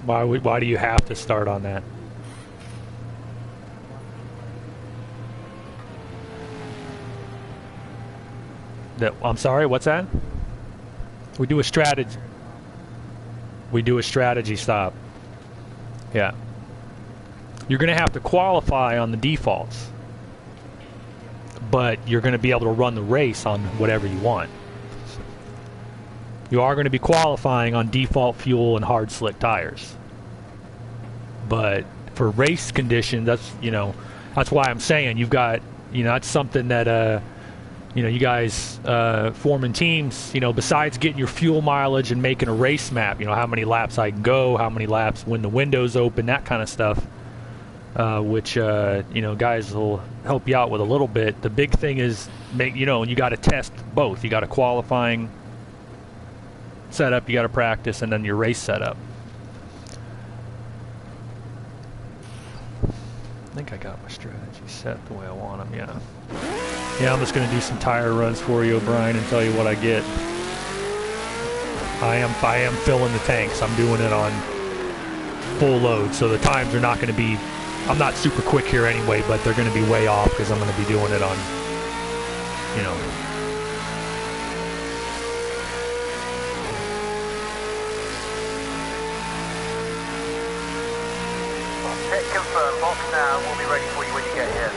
Why do you have to start on that? I'm sorry, what's that? We do a strategy. We do a strategy stop. Yeah. You're going to have to qualify on the defaults, but you're going to be able to run the race on whatever you want. You are going to be qualifying on default fuel and hard slick tires. But for race conditions, that's why I'm saying you've got, that's something that, you guys forming teams, besides getting your fuel mileage and making a race map, how many laps I can go, how many laps when the window's open, that kind of stuff, which, guys will help you out with a little bit. The big thing is, you got to test both. You got a qualifying setup, you got to practice, and then your race setup. I think I got my strategy set the way I want them, yeah. Yeah, I'm just going to do some tire runs for you, O'Brien, and tell you what I get. I am filling the tanks. I'm doing it on full load, so the times are not going to be, I'm not super quick here anyway, but they're going to be way off because I'm going to be doing it on, Hit confirm, box now, we'll be ready for you when you get here.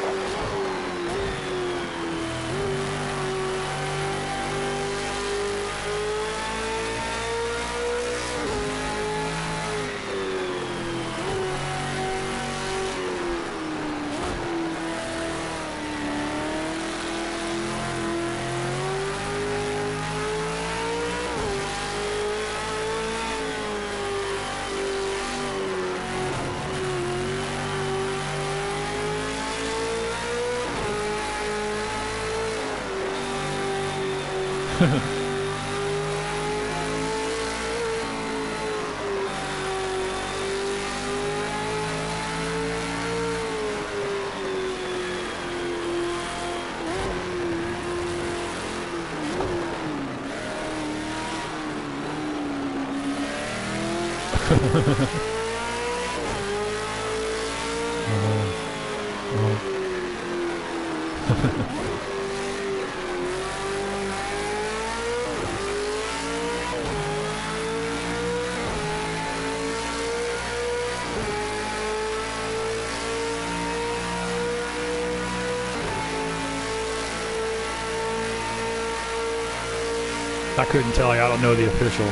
I couldn't tell you. I don't know the official.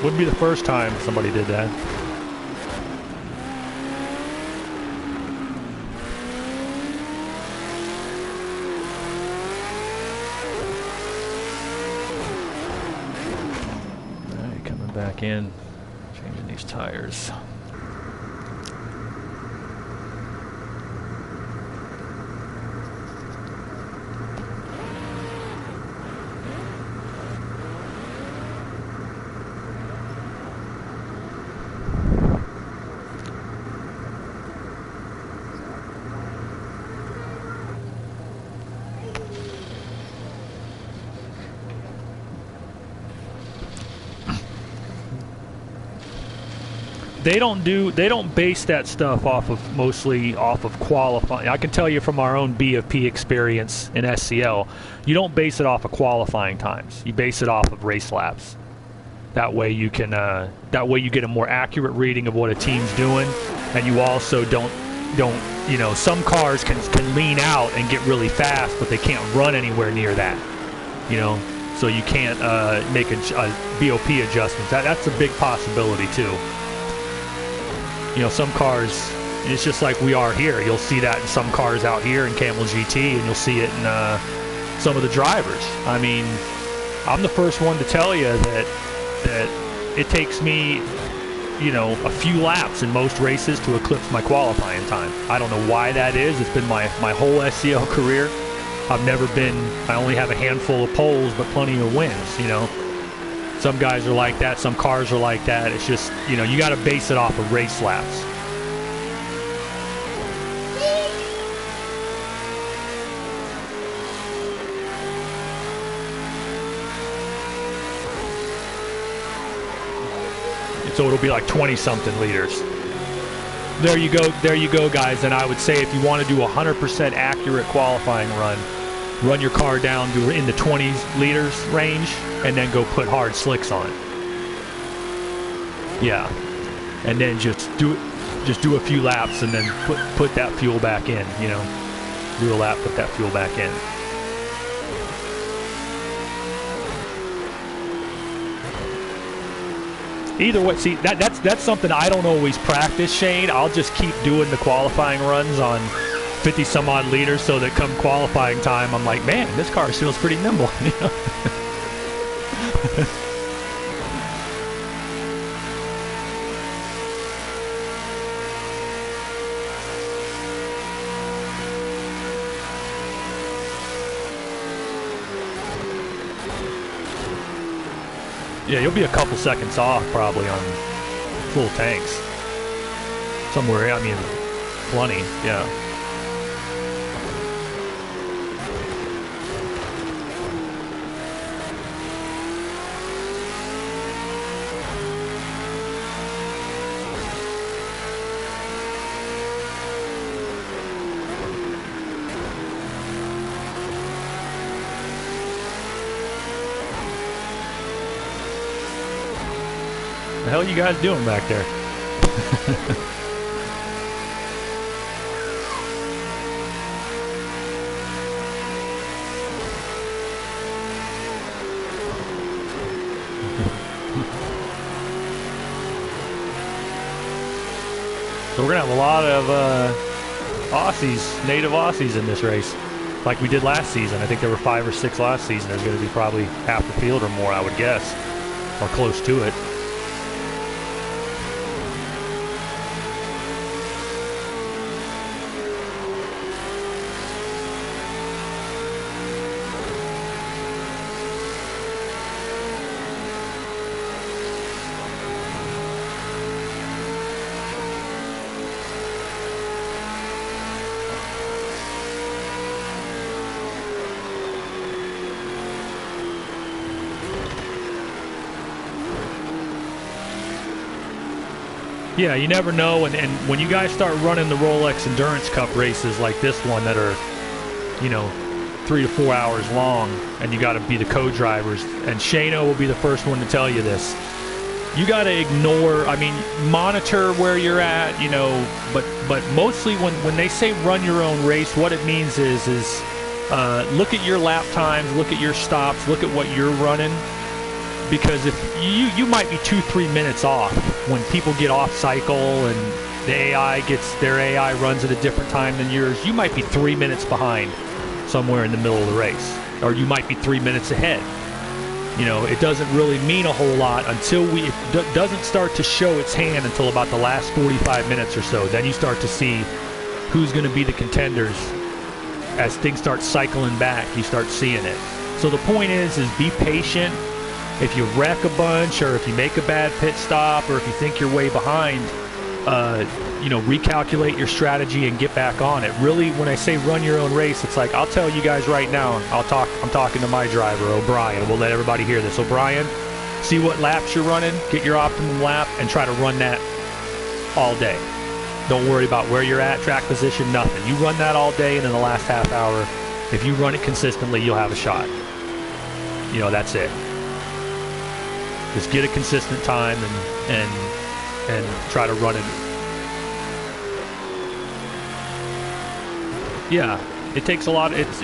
Wouldn't be the first time somebody did that. Back in, changing these tires. They don't base that stuff mostly off of qualifying. I can tell you from our own BFP experience in SCL, you don't base it off of qualifying times. You base it off of race laps. That way you can you get a more accurate reading of what a team's doing, and you also don't some cars can lean out and get really fast, but they can't run anywhere near that. So you can't make a BOP adjustments. That's a big possibility too. Some cars, it's just like we are here. You'll see that in some cars out here in Camel GT, and you'll see it in some of the drivers. I mean, I'm the first one to tell you that it takes me, a few laps in most races to eclipse my qualifying time. I don't know why that is. It's been my whole SCL career. I only have a handful of poles, but plenty of wins, Some guys are like that. Some cars are like that. It's just, you know, you got to base it off of race laps. So it'll be like 20-something liters. There you go, guys. And I would say if you want to do a 100% accurate qualifying run your car down to in the 20 liters range, and then go put hard slicks on it. Yeah, and then just do a few laps, and then put that fuel back in. You know, do a lap, put that fuel back in. Either way, see, that's something I don't always practice, Shane. I'll just keep doing the qualifying runs on 50 some odd liters, so that come qualifying time, I'm like, man, this car feels pretty nimble. You know? Yeah, you'll be a couple seconds off probably on full tanks. Somewhere, I mean, plenty, yeah. The hell you guys doing back there? So we're gonna have a lot of Aussies, native Aussies in this race, like we did last season. I think there were 5 or 6 last season. There's gonna be probably half the field or more, I would guess, or close to it. Yeah, you never know, and when you guys start running the Rolex Endurance Cup races like this one that are, you know, 3 to 4 hours long, and you got to be the co-drivers, and Shano will be the first one to tell you this. You got to ignore, I mean, monitor where you're at, you know, but mostly when they say run your own race, what it means is look at your lap times, look at your stops, look at what you're running. Because if you might be 2-3 minutes off when people get off cycle and their AI runs at a different time than yours, you might be 3 minutes behind somewhere in the middle of the race, or you might be 3 minutes ahead. You know, it doesn't really mean a whole lot until it doesn't start to show its hand until about the last 45 minutes or so. Then you start to see who's going to be the contenders. As things start cycling back, you start seeing it. So the point is be patient. If you wreck a bunch, or if you make a bad pit stop, or if you think you're way behind, you know, recalculate your strategy and get back on it. Really, when I say run your own race, it's like, I'll tell you guys right now, I'm talking to my driver, O'Brien. We'll let everybody hear this. O'Brien, see what laps you're running, get your optimum lap, and try to run that all day. Don't worry about where you're at, track position, nothing. You run that all day, and in the last half hour, if you run it consistently, you'll have a shot. You know, that's it. Just get a consistent time and try to run it. Yeah, it takes a lot. It's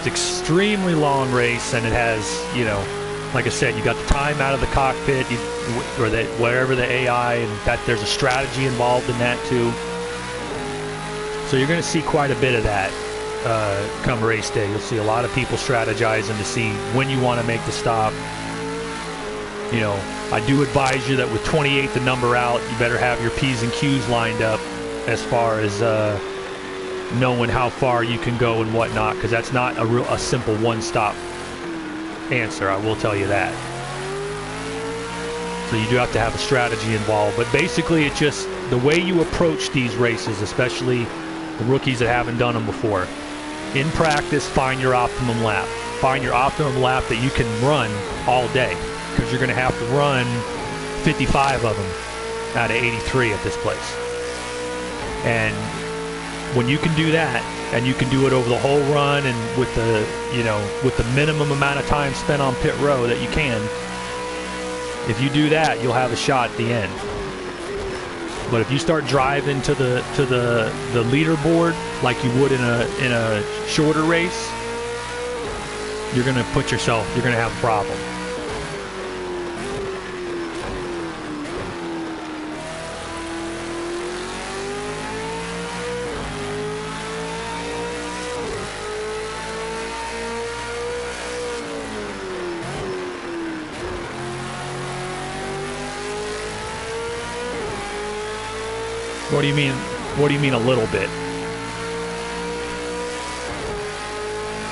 extremely long race, and it has, you know, like I said, you got the time out of the cockpit, or wherever the AI, and that there's a strategy involved in that too. So you're going to see quite a bit of that come race day. You'll see a lot of people strategizing to see when you want to make the stop. You know, I do advise you that with 28 the number out, you better have your P's and Q's lined up as far as knowing how far you can go and whatnot, because that's not a simple one-stop answer. I will tell you that. So you do have to have a strategy involved. But basically, it's just the way you approach these races, especially the rookies that haven't done them before. In practice, find your optimum lap. Find your optimum lap that you can run all day, because you're going to have to run 55 of them out of 83 at this place. And when you can do that, and you can do it over the whole run, and with the, you know, with the minimum amount of time spent on pit row that you can, if you do that, you'll have a shot at the end. But if you start driving to the leaderboard like you would in a shorter race, you're gonna you're gonna have a problem. What do you mean? What do you mean a little bit?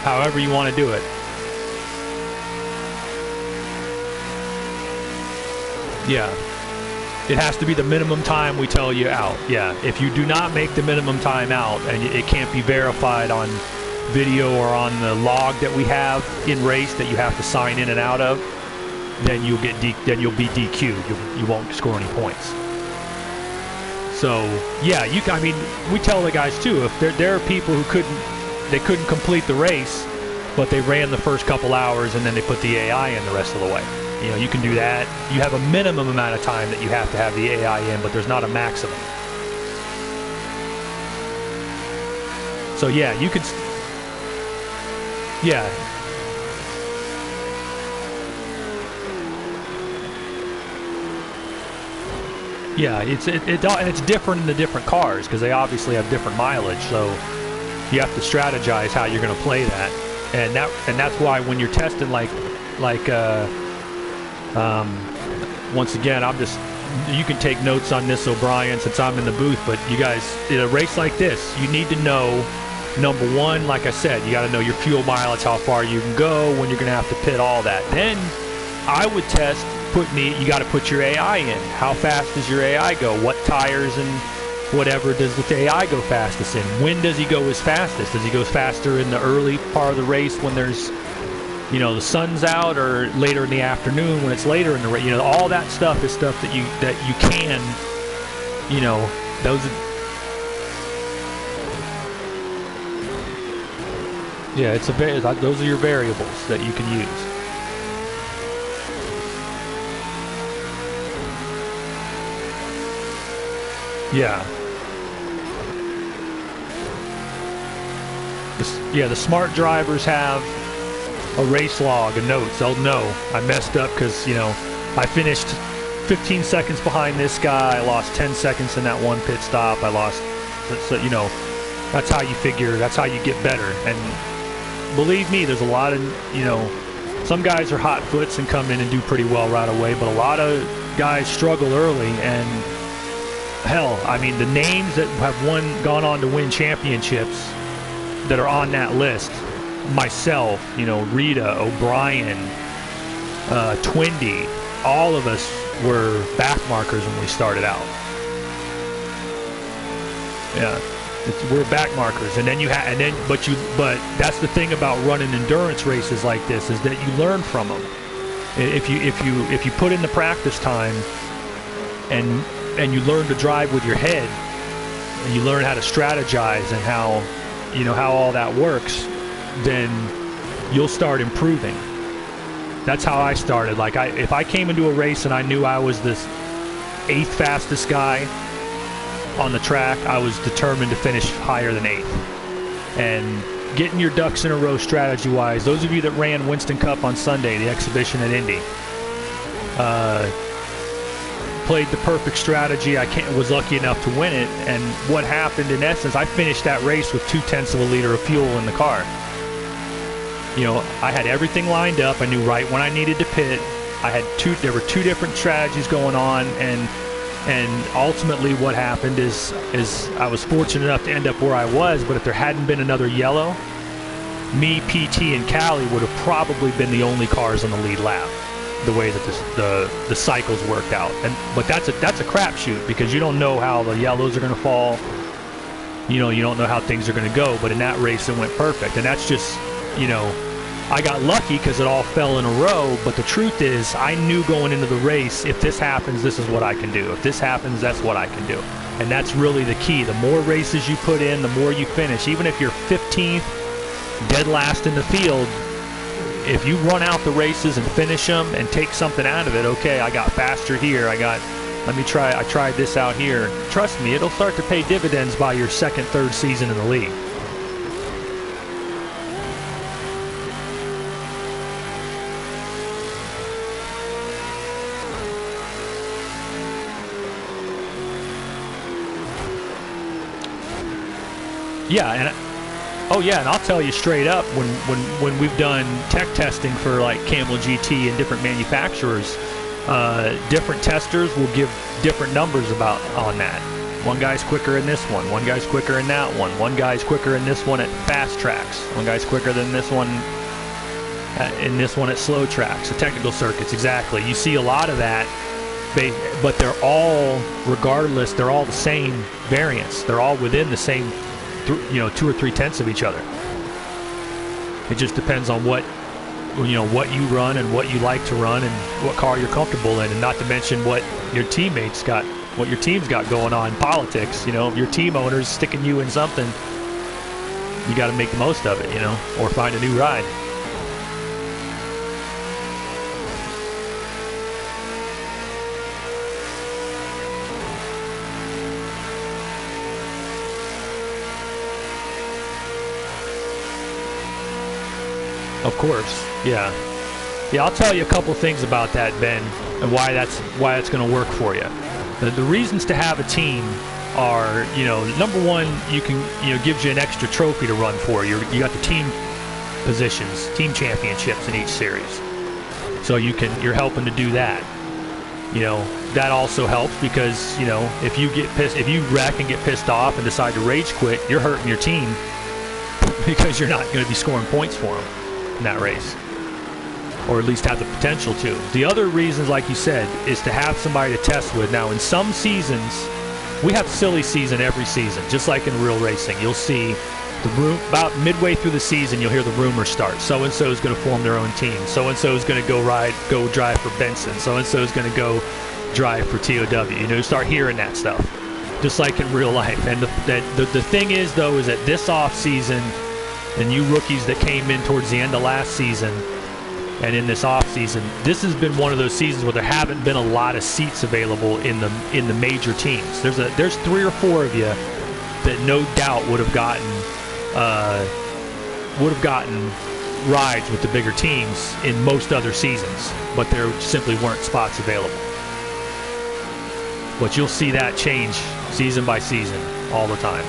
However you want to do it. Yeah. It has to be the minimum time we tell you out. Yeah. If you do not make the minimum time out, and it can't be verified on video or on the log that we have in race that you have to sign in and out of, then you'll be DQ'd. You won't score any points. So yeah, I mean, we tell the guys too, if there are people who couldn't complete the race, but they ran the first couple hours and then they put the AI in the rest of the way. You know, you can do that. You have a minimum amount of time that you have to have the AI in, but there's not a maximum. So yeah, you could. Yeah. Yeah, it's different in the different cars because they obviously have different mileage. So you have to strategize how you're going to play that, and that's why when you're testing once again, you can take notes on this, O'Brien, since I'm in the booth. But you guys, in a race like this, you need to know, number one, like I said, you got to know your fuel mileage, how far you can go, when you're going to have to pit, all that. Then I would test. You got to put your AI in. How fast does your AI go? What tires and whatever does the AI go fastest in? When does he go his fastest? Does he go faster in the early part of the race when there's, you know, the sun's out, or later in the afternoon when it's later in the race? You know, all that stuff is stuff that you can, you know, those are your variables that you can use. Yeah. The smart drivers have a race log, a notes. They'll know I messed up because, you know, I finished 15 seconds behind this guy. I lost 10 seconds in that one pit stop. I lost, so, you know, that's how you figure, that's how you get better. And believe me, there's a lot of, you know, some guys are hot foots and come in and do pretty well right away, but a lot of guys struggle early. And hell, I mean, the names that have gone on to win championships that are on that list, myself, you know, Rita, O'Brien, Twindy, all of us were back markers when we started out. Yeah, we're back markers, and then but that's the thing about running endurance races like this, is that you learn from them. If you put in the practice time and you learn to drive with your head, and you learn how to strategize and how, you know, how all that works, then you'll start improving. That's how I started. Like, if I came into a race and I knew I was this 8th fastest guy on the track, I was determined to finish higher than 8th. And getting your ducks in a row strategy-wise, those of you that ran Winston Cup on Sunday, the exhibition at Indy, played the perfect strategy. Was lucky enough to win it. And what happened in essence, I finished that race with 0.2 of a liter of fuel in the car. You know, I had everything lined up. I knew right when I needed to pit. There were 2 different strategies going on, and ultimately what happened is I was fortunate enough to end up where I was. But if there hadn't been another yellow, me, PT, and Callie would have probably been the only cars on the lead lap. the way that the cycles worked out. But that's a crapshoot, because you don't know how the yellows are going to fall. You don't know how things are going to go. But in that race, it went perfect, and that's just, I got lucky because it all fell in a row. But the truth is, I knew going into the race, if this happens, this is what I can do. If this happens, that's what I can do. And that's really the key. The more races you put in, the more you finish. Even if you're 15th, dead last in the field, if you run out the races and finish them and take something out of it, okay, I got faster here, I tried this out here. Trust me, it'll start to pay dividends by your second, third season in the league. Yeah, and I'll tell you straight up, when we've done tech testing for like Camel GT and different manufacturers, different testers will give different numbers on that. One guy's quicker in this one guy's quicker in that one guy's quicker in this one at fast tracks, one guy's quicker than this one in this one at slow tracks, the technical circuits. Exactly. You see a lot of that, but they're all, regardless, they're all the same variance. They're all within the same 2 or 3 tenths of each other. It just depends on what you run and what you like to run and what car you're comfortable in, and not to mention what your team's got going on. Politics, if your team owner's sticking you in something, you got to make the most of it, or find a new ride. Of course, yeah. I'll tell you a couple things about that, Ben, and why that's going to work for you. The reasons to have a team are, number one, gives you an extra trophy to run for. You got the team positions, team championships in each series, so you're helping to do that. That also helps because if you wreck and get pissed off and decide to rage quit, you're hurting your team because you're not going to be scoring points for them in that race, or at least have the potential to. The other reasons, like you said, is to have somebody to test with. Now, in some seasons, we have silly season every season, just like in real racing. You'll see about midway through the season, you'll hear the rumors start. So-and-so is going to form their own team. So-and-so is going to go drive for Benson. So-and-so is going to go drive for TOW. You start hearing that stuff, just like in real life. And the thing is, though, is that this off season, and you rookies that came in towards the end of last season and in this off season, this has been one of those seasons where there haven't been a lot of seats available in the major teams. There's 3 or 4 of you that no doubt would have gotten rides with the bigger teams in most other seasons, but there simply weren't spots available. But you'll see that change season by season all the time.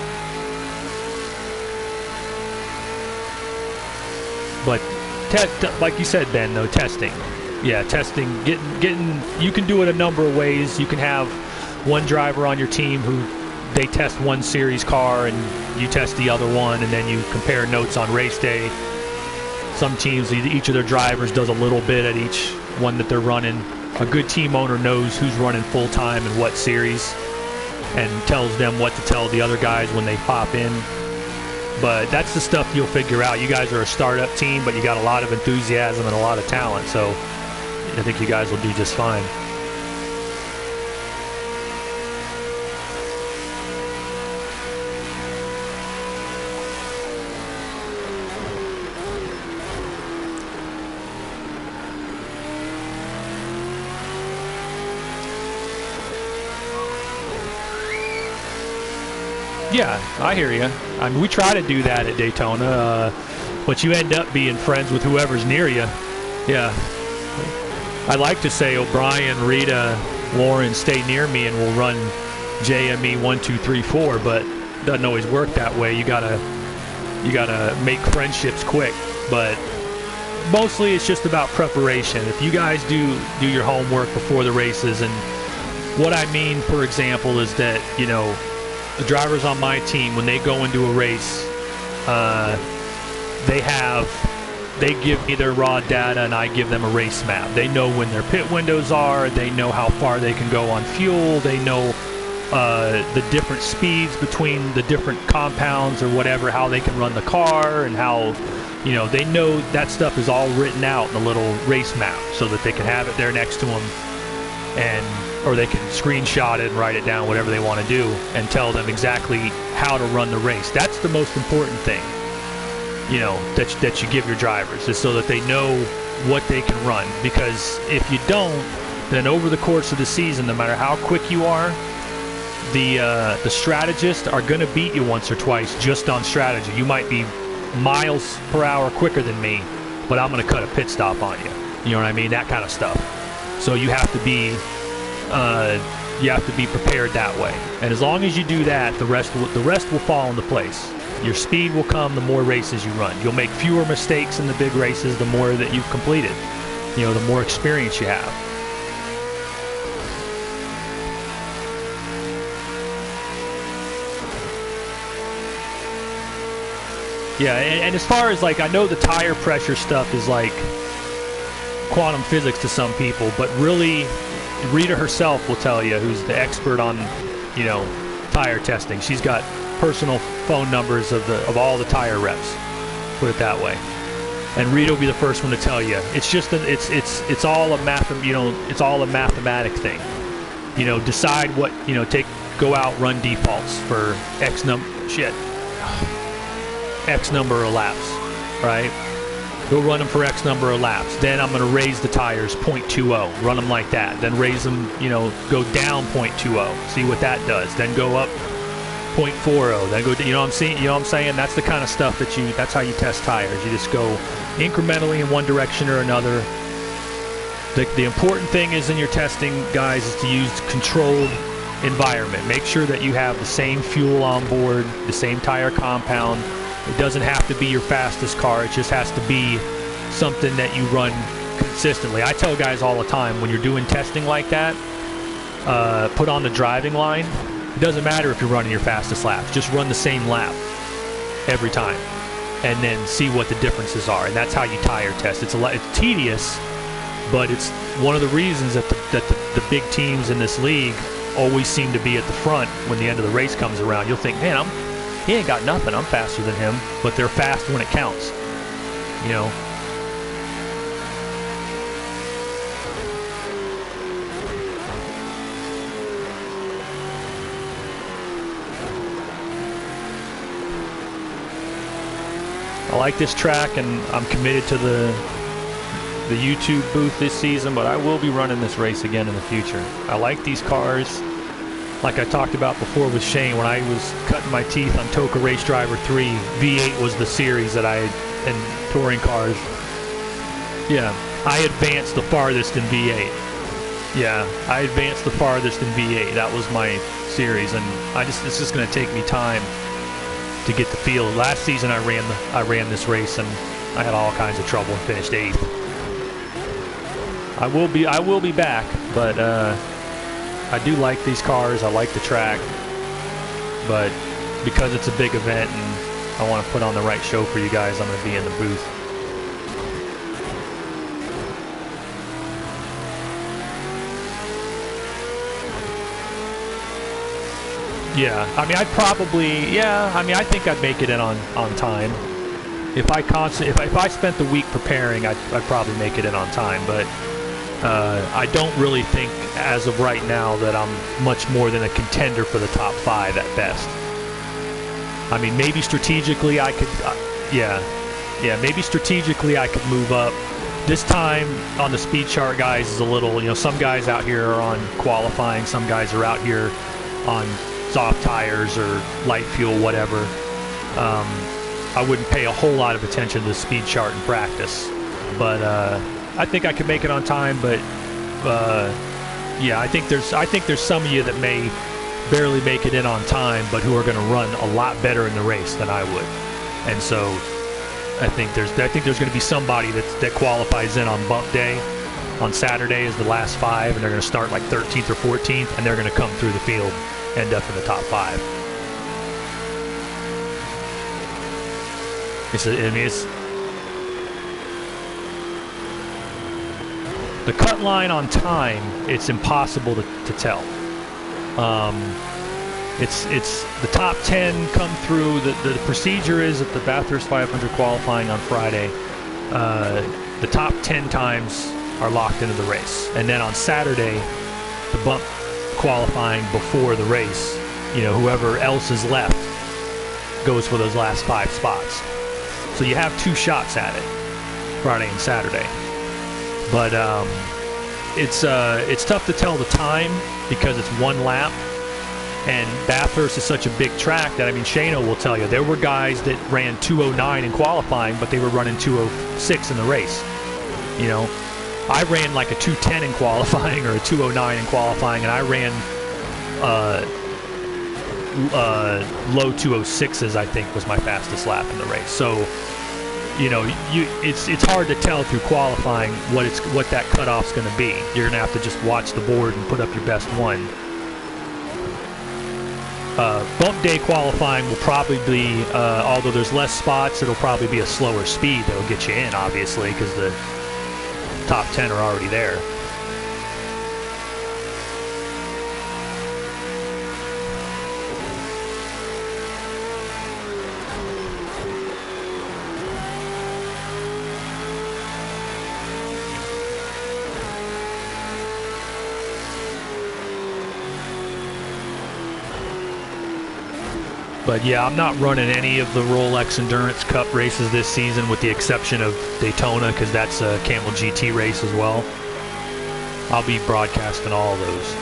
But like you said, Ben, though, testing. Yeah, testing, getting you can do it a number of ways. You can have one driver on your team who they test one series car and you test the other one, and then you compare notes on race day. Some teams, each of their drivers does a little bit at each one that they're running. A good team owner knows who's running full time and what series, and tells them what to tell the other guys when they pop in. But that's the stuff you'll figure out. You guys are a startup team, but you got a lot of enthusiasm and a lot of talent, so I think you guys will do just fine. Yeah, I hear you. I mean, we try to do that at Daytona, but you end up being friends with whoever's near you. Yeah. I like to say O'Brien, Rita, Lauren, stay near me and we'll run JME 1, 2, 3, 4, but it doesn't always work that way. You gotta make friendships quick, but mostly it's just about preparation. If you guys do your homework before the races, and what I mean, for example, is that, the drivers on my team, when they go into a race, they have they give me their raw data and I give them a race map. They know when their pit windows are, they know how far they can go on fuel, they know the different speeds between the different compounds or whatever, how they can run the car, and how, you know, they know that stuff is all written out in a little race map so that they can have it there next to them, and or they can screenshot it and write it down, whatever they want to do, and tell them exactly how to run the race. That's the most important thing, you know, that you give your drivers, is so that they know what they can run. Because if you don't, then over the course of the season, no matter how quick you are, the strategists are going to beat you once or twice just on strategy. You might be miles per hour quicker than me, but I'm going to cut a pit stop on you. You know what I mean? That kind of stuff. So you have to be prepared that way. And as long as you do that, the rest will fall into place. Your speed will come the more races you run. You'll make fewer mistakes in the big races the more that you've completed. You know, the more experience you have. Yeah, and as far as, like, I know the tire pressure stuff is like quantum physics to some people, but really, Rita herself will tell you, who's the expert on, you know, tire testing. She's got personal phone numbers of all the tire reps, put it that way. And Rita will be the first one to tell you. It's just it's all a mathematic thing. You know, decide what, you know, go out, run defaults for X number of laps, right? Go run them for X number of laps. Then I'm going to raise the tires 0.20, run them like that. Then raise them, you know, go down 0.20, see what that does. Then go up 0.40, then go, you know what I'm saying? You know what I'm saying? That's the kind of stuff that's how you test tires. You just go incrementally in one direction or another. The important thing is in your testing, guys, is to use controlled environment. Make sure that you have the same fuel on board, the same tire compound. It doesn't have to be your fastest car. It just has to be something that you run consistently. I tell guys all the time, when you're doing testing like that, put on the driving line. It doesn't matter if you're running your fastest laps. Just run the same lap every time, and then see what the differences are. And that's how you tire test. It's tedious, but it's one of the reasons that the big teams in this league always seem to be at the front when the end of the race comes around. You'll think, man, he ain't got nothing. I'm faster than him. But they're fast when it counts. You know? I like this track, and I'm committed to the YouTube booth this season, but I will be running this race again in the future. I like these cars. Like I talked about before with Shane, when I was cutting my teeth on Toka Race Driver 3, V8 was the series that I had in touring cars. Yeah, I advanced the farthest in V8. Yeah, I advanced the farthest in V8. That was my series, and it's just going to take me time to get the feel. Last season I ran this race, and I had all kinds of trouble and finished 8th. I will be back, but I do like these cars. I like the track, but because it's a big event and I want to put on the right show for you guys, I'm going to be in the booth. Yeah, I mean, I think I'd make it in on time. If I spent the week preparing, I'd probably make it in on time, but I don't really think, as of right now, that I'm much more than a contender for the top 5 at best. I mean, maybe strategically I could, maybe strategically I could move up. This time on the speed chart, guys, is a little, you know, some guys out here are on qualifying, some guys are out here on soft tires or light fuel, whatever. I wouldn't pay a whole lot of attention to the speed chart in practice, but I think I could make it on time. But yeah, I think there's some of you that may barely make it in on time, but who are going to run a lot better in the race than I would. And so I think there's going to be somebody that qualifies in on bump day on Saturday as the last 5, and they're going to start like 13th or 14th, and they're going to come through the field, end up in the top 5. start line on time, it's impossible to tell. It's the top 10 come through. The procedure is at the Bathurst 500 qualifying on Friday, the top 10 times are locked into the race, and then on Saturday, the bump qualifying before the race, whoever else is left goes for those last 5 spots. So you have 2 shots at it, Friday and Saturday. But it's tough to tell the time because it's 1 lap, and Bathurst is such a big track that, Shano will tell you, there were guys that ran 2:09 in qualifying, but they were running 2:06 in the race. I ran like a 2:10 in qualifying or a 2:09 in qualifying, and I ran low 2:06s, I think, was my fastest lap in the race. So, it's hard to tell through qualifying what that cutoff's going to be. You're going to have to just watch the board and put up your best one. Bump day qualifying will probably be, although there's less spots, it'll probably be a slower speed that'll get you in, obviously, because the top 10 are already there. But yeah, I'm not running any of the Rolex Endurance Cup races this season with the exception of Daytona, because that's a Camel GT race as well. I'll be broadcasting all of those.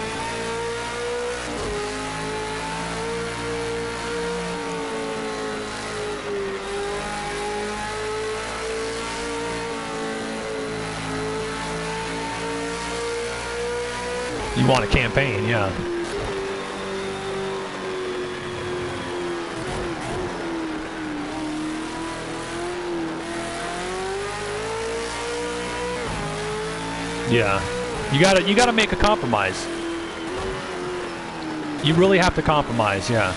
You want a campaign, yeah. Yeah, you gotta make a compromise. You really have to compromise, yeah.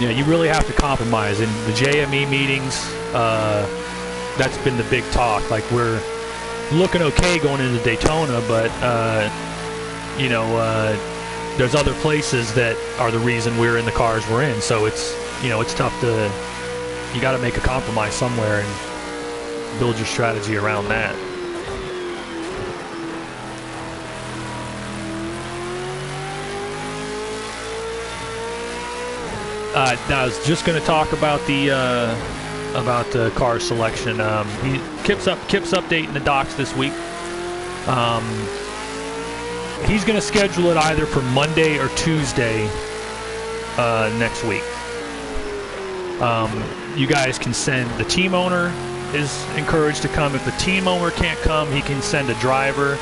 Yeah, you really have to compromise. In the JME meetings, that's been the big talk. Like, we're looking okay going into Daytona, but there's other places that are the reason we're in the cars we're in. So it's tough to. You got to make a compromise somewhere and build your strategy around that. I was just going to talk about the car selection. Kip's updating the docs this week. He's going to schedule it either for Monday or Tuesday next week. You guys can send, the team owner is encouraged to come. If the team owner can't come, he can send a driver.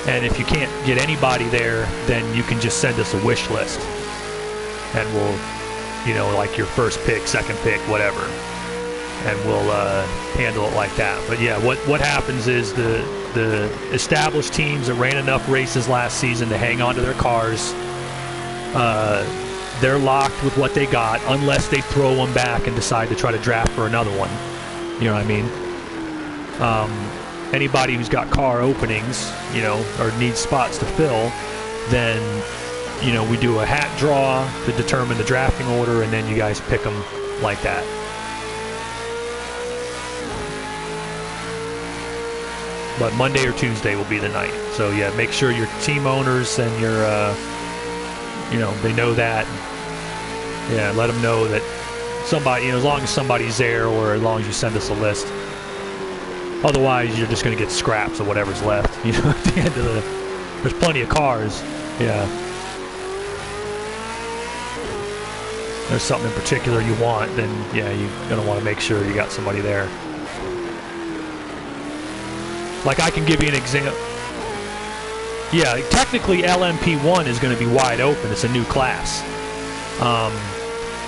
And if you can't get anybody there, then you can just send us a wish list, and we'll, like your first pick, second pick, whatever, and we'll handle it like that. But yeah, what happens is the established teams that ran enough races last season to hang on to their cars, they're locked with what they got unless they throw them back and decide to try to draft for another one. You know what I mean? Anybody who's got car openings, or needs spots to fill, then we do a hat draw to determine the drafting order, and then you guys pick them like that. But Monday or Tuesday will be the night. So yeah, make sure your team owners and your, they know that. Yeah, let them know that somebody, as long as somebody's there, or as long as you send us a list. Otherwise, you're just going to get scraps of whatever's left. At the end of the, there's plenty of cars. Yeah. There's something in particular you want, then yeah, you're going to want to make sure you got somebody there. Like, I can give you an example. Yeah, technically LMP1 is going to be wide open. It's a new class.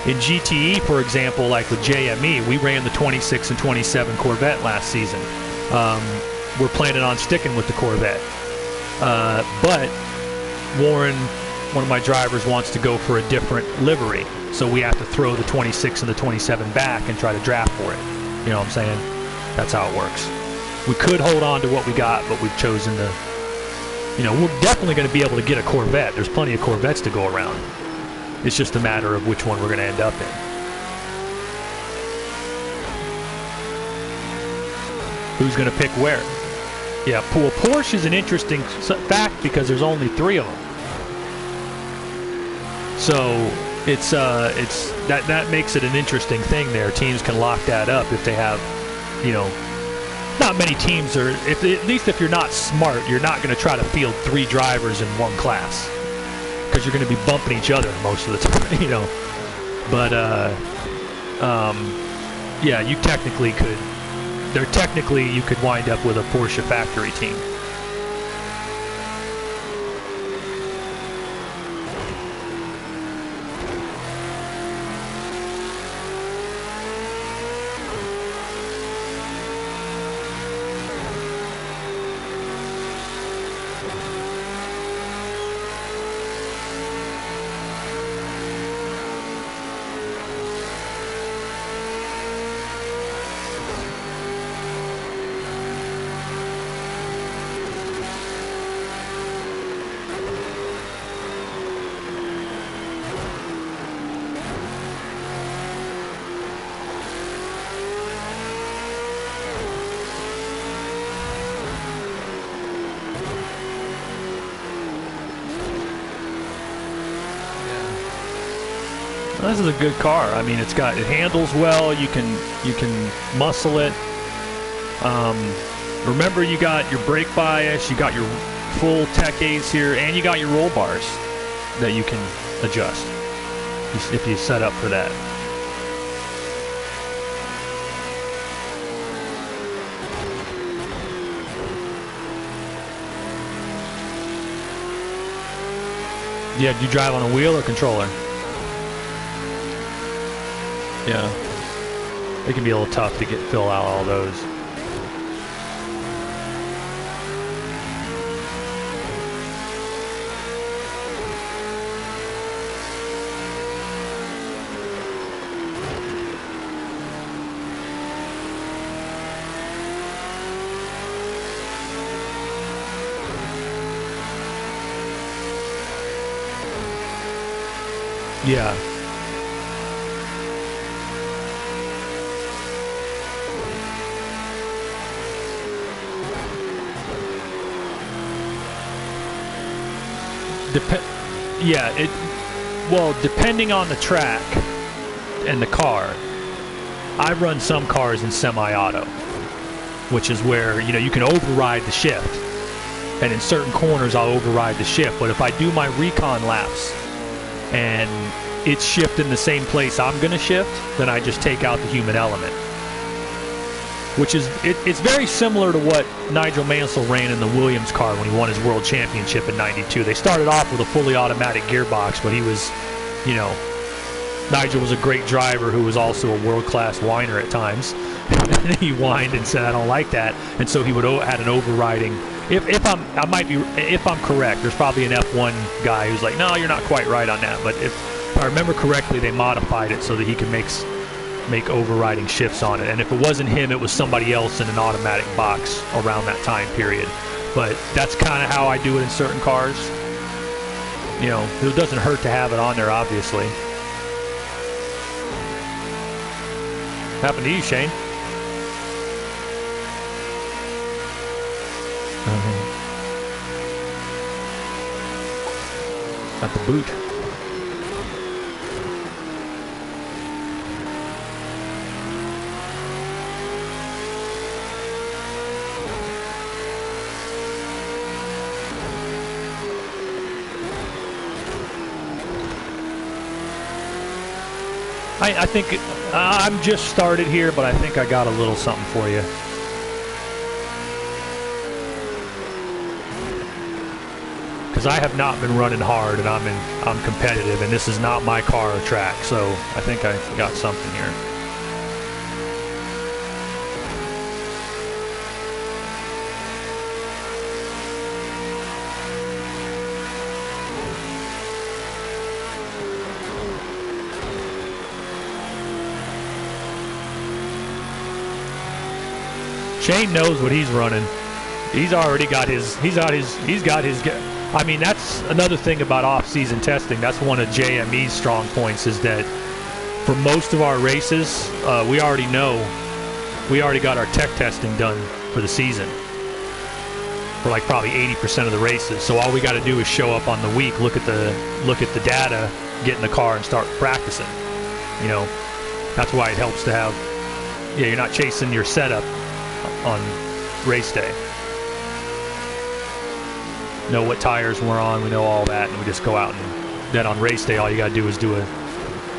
In GTE, for example, like with JME, we ran the 26 and 27 Corvette last season. We're planning on sticking with the Corvette. But Warren, one of my drivers, wants to go for a different livery. So we have to throw the 26 and the 27 back and try to draft for it. You know what I'm saying? That's how it works. We could hold on to what we got, but we've chosen to, we're definitely going to be able to get a Corvette. There's plenty of Corvettes to go around. It's just a matter of which one we're going to end up in. Who's going to pick where? Yeah, Porsche is an interesting fact because there's only 3 of them. So it's that makes it an interesting thing there. Teams can lock that up if they have, not many teams are. At least if you're not smart, you're not going to try to field 3 drivers in one class because you're going to be bumping each other most of the time, But yeah, you technically could. You could wind up with a Porsche factory team. This is a good car. I mean, it handles well. You can muscle it. Remember, you got your brake bias, you got your full tech aids here, and you got your roll bars that you can adjust if you set up for that. Yeah, do you drive on a wheel or controller? Yeah, it can be a little tough to fill out all those. Yeah. Depending on the track and the car, I run some cars in semi-auto, which is where, you can override the shift. And in certain corners, I'll override the shift. But if I do my recon laps and it's shifting the same place I'm going to shift, then I just take out the human element. Which is, it's very similar to what Nigel Mansell ran in the Williams car when he won his world championship in '92. They started off with a fully automatic gearbox, but he was, Nigel was a great driver who was also a world-class whiner at times. And he whined and said, "I don't like that," and so he had an overriding. If I'm correct, there's probably an F1 guy who's like, "No, you're not quite right on that." But if I remember correctly, they modified it so that he could make overriding shifts on it, and if it wasn't him, it was somebody else in an automatic box around that time period. But that's kind of how I do it in certain cars. It doesn't hurt to have it on there, obviously. Happened to you, Shane? At the boot. I think I'm just started here, but I think I got a little something for you. Because I have not been running hard, and I'm competitive, and this is not my car or track, so I think I got something here. Shane knows what he's running. He's already got his. He's got his. I mean, that's another thing about off-season testing. That's one of JME's strong points, is that for most of our races, we already know. We already got our tech testing done for the season. For like probably 80% of the races. So all we got to do is show up on the week, look at the data, get in the car, and start practicing. You know, that's why it helps to have. Yeah, you're not chasing your setup on race day. Know what tires we're on, we know all that, and we just go out, and then on race day all you got to do is do a,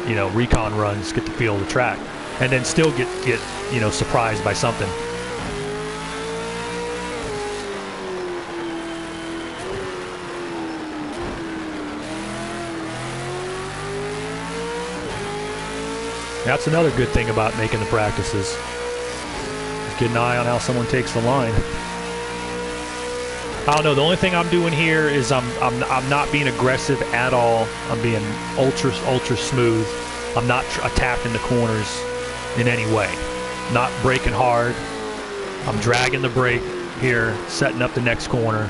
you know, recon runs, get the feel of the track, and then still get you know, surprised by something. That's another good thing about making the practices. Just get an eye on how someone takes the line. I don't know. The only thing I'm doing here is I'm not being aggressive at all. I'm being ultra smooth. I'm not attacking the corners in any way. Not braking hard. I'm dragging the brake here, setting up the next corner.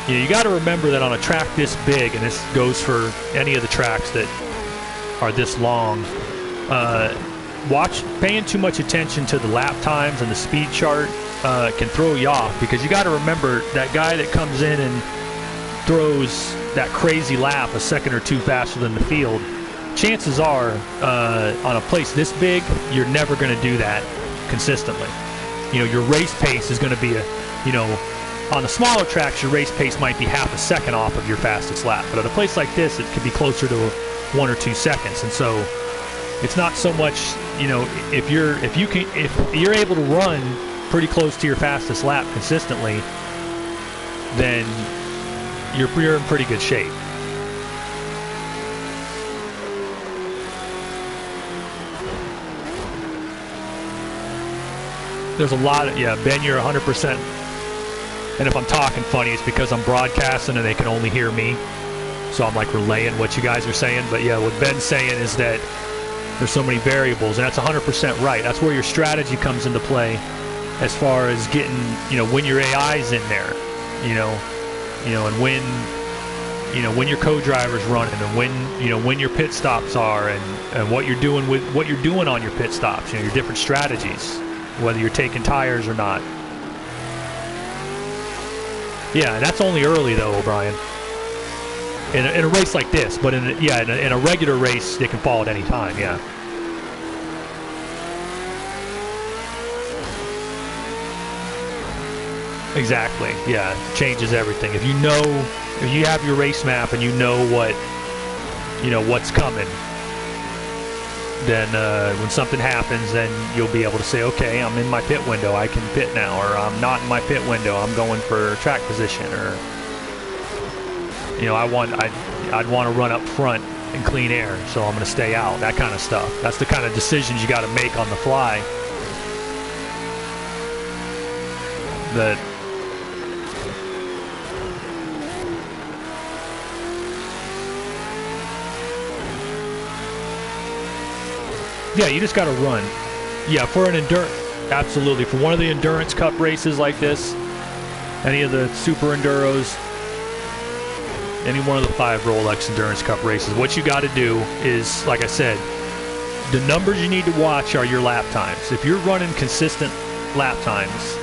You know, you got to remember that on a track this big, and this goes for any of the tracks that are this long, paying too much attention to the lap times and the speed chart can throw you off, because you got to remember that guy that comes in and throws that crazy lap a second or two faster than the field, chances are on a place this big, you're never going to do that consistently. You know, your race pace is going to be on the smaller tracks, your race pace might be half a second off of your fastest lap, but at a place like this, it could be closer to 1 or 2 seconds. And so it's not so much, you know, if you're able to run pretty close to your fastest lap consistently, then you're in pretty good shape. There's a lot of, yeah, Ben, you're 100%. And if I'm talking funny, it's because I'm broadcasting and they can only hear me. So I'm like relaying what you guys are saying. But yeah, what Ben's saying is that there's so many variables, and that's 100% right. That's where your strategy comes into play, as far as getting, you know, when your AI's in there, you know, and when your co-driver's running, and when your pit stops are, and what you're doing on your pit stops, you know, your different strategies, whether you're taking tires or not. Yeah, and that's only early though, O'Brien. In a race like this, but in a regular race, they can fall at any time. Yeah. Exactly. Yeah, it changes everything. If you have your race map and you know what's coming, then when something happens, then you'll be able to say, okay, I'm in my pit window, I can pit now, or I'm not in my pit window, I'm going for track position, or you know, I'd want to run up front in clean air, so I'm going to stay out. That kind of stuff. That's the kind of decisions you got to make on the fly. That yeah, you just got to run. Yeah, for an endurance, absolutely. For one of the endurance cup races like this, any of the super enduros, any one of the 5 Rolex Endurance Cup races, what you got to do is, like I said, the numbers you need to watch are your lap times. If you're running consistent lap times,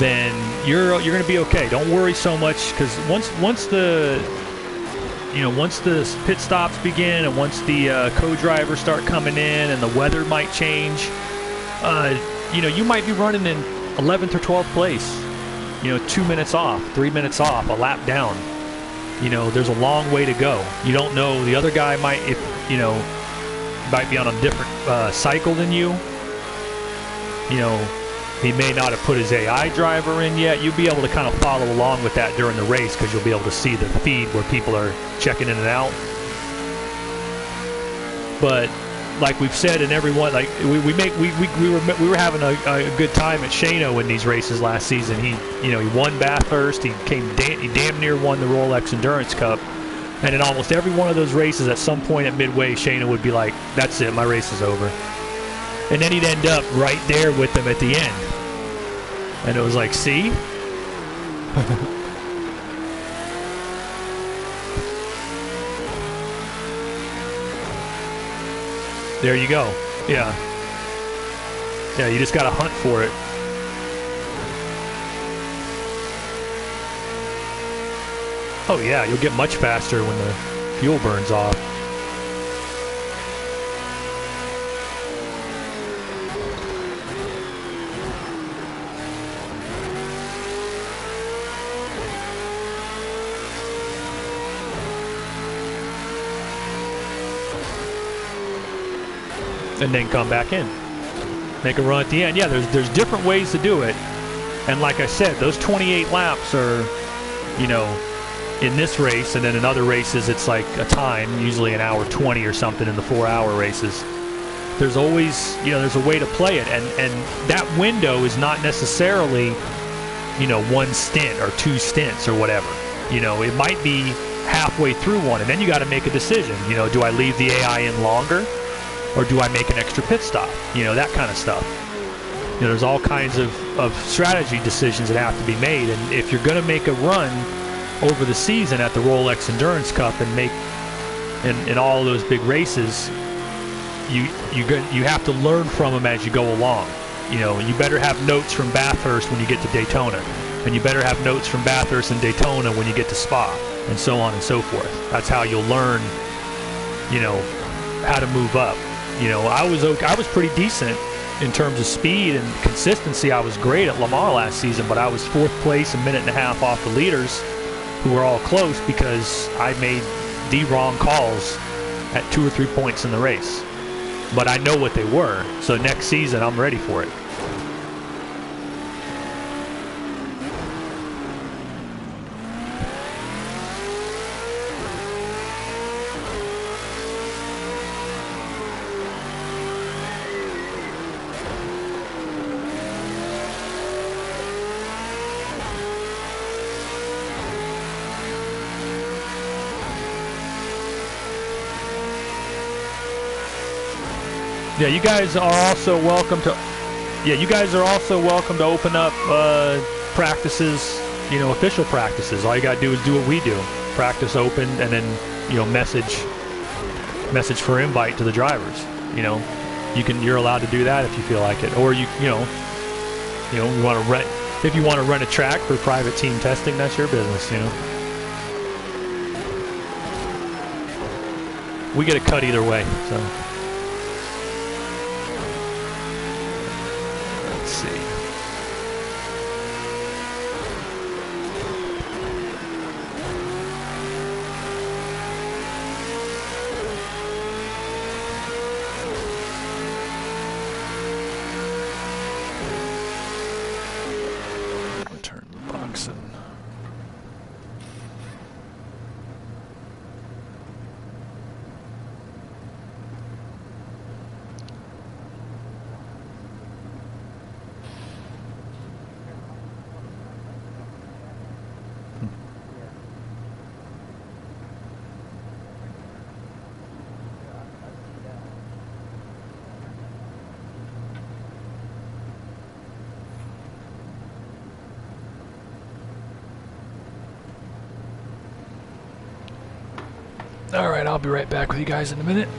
then you're going to be okay. Don't worry so much, because once the pit stops begin, and once the co-drivers start coming in, and the weather might change, you might be running in 11th or 12th place. 2 minutes off, 3 minutes off, a lap down. There's a long way to go. You don't know. The other guy might be on a different cycle than you. He may not have put his AI driver in yet. You'll be able to kind of follow along with that during the race, because you'll be able to see the feed where people are checking in and out. But like we've said, and everyone, like we were having a good time at Shano in these races last season. He won Bathurst. He damn near won the Rolex Endurance Cup. And in almost every one of those races, at some point at midway, Shano would be like, "That's it, my race is over." And then he'd end up right there with them at the end. And it was like, see? There you go. Yeah. Yeah, you just got to hunt for it. Oh yeah, you'll get much faster when the fuel burns off. And then come back in. Make a run at the end. Yeah, there's different ways to do it. And like I said, those 28 laps are, you know, in this race, and then in other races it's like a time, usually an hour 20 or something in the 4-hour races. There's always, you know, there's a way to play it, and that window is not necessarily, you know, one stint or two stints or whatever. You know, it might be halfway through one, and then you got to make a decision. You know, do I leave the AI in longer, or do I make an extra pit stop? You know, that kind of stuff. You know, there's all kinds of strategy decisions that have to be made, and if you're going to make a run over the season at the Rolex Endurance Cup and make in all of those big races, you have to learn from them as you go along. You know, you better have notes from Bathurst when you get to Daytona, and you better have notes from Bathurst and Daytona when you get to Spa, and so on and so forth. That's how you'll learn, you know, how to move up. You know, I was pretty decent in terms of speed and consistency. I was great at Le Mans last season, but I was 4th place, a minute and a half off the leaders, who were all close because I made the wrong calls at 2 or 3 points in the race. But I know what they were, so next season I'm ready for it. Yeah, you guys are also welcome to. Yeah, you guys are also welcome to open up practices. You know, official practices. All you gotta do is do what we do: practice open, and then, you know, message for invite to the drivers. You know, you're allowed to do that if you feel like it, or you want to rent. If you want to rent a track for private team testing, that's your business. You know, we get a cut either way. So. All right, I'll be right back with you guys in a minute.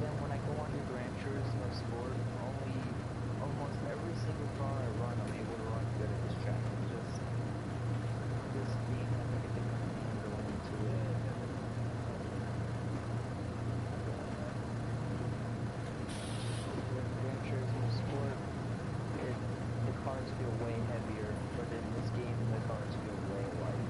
then when I go on your Gran Turismo Sport, almost every single car I run, I'm able to run good at this track. This game has like a different thing going into it. With Gran Turismo Sport, the cars feel way heavier, but in this game, the cars feel way light.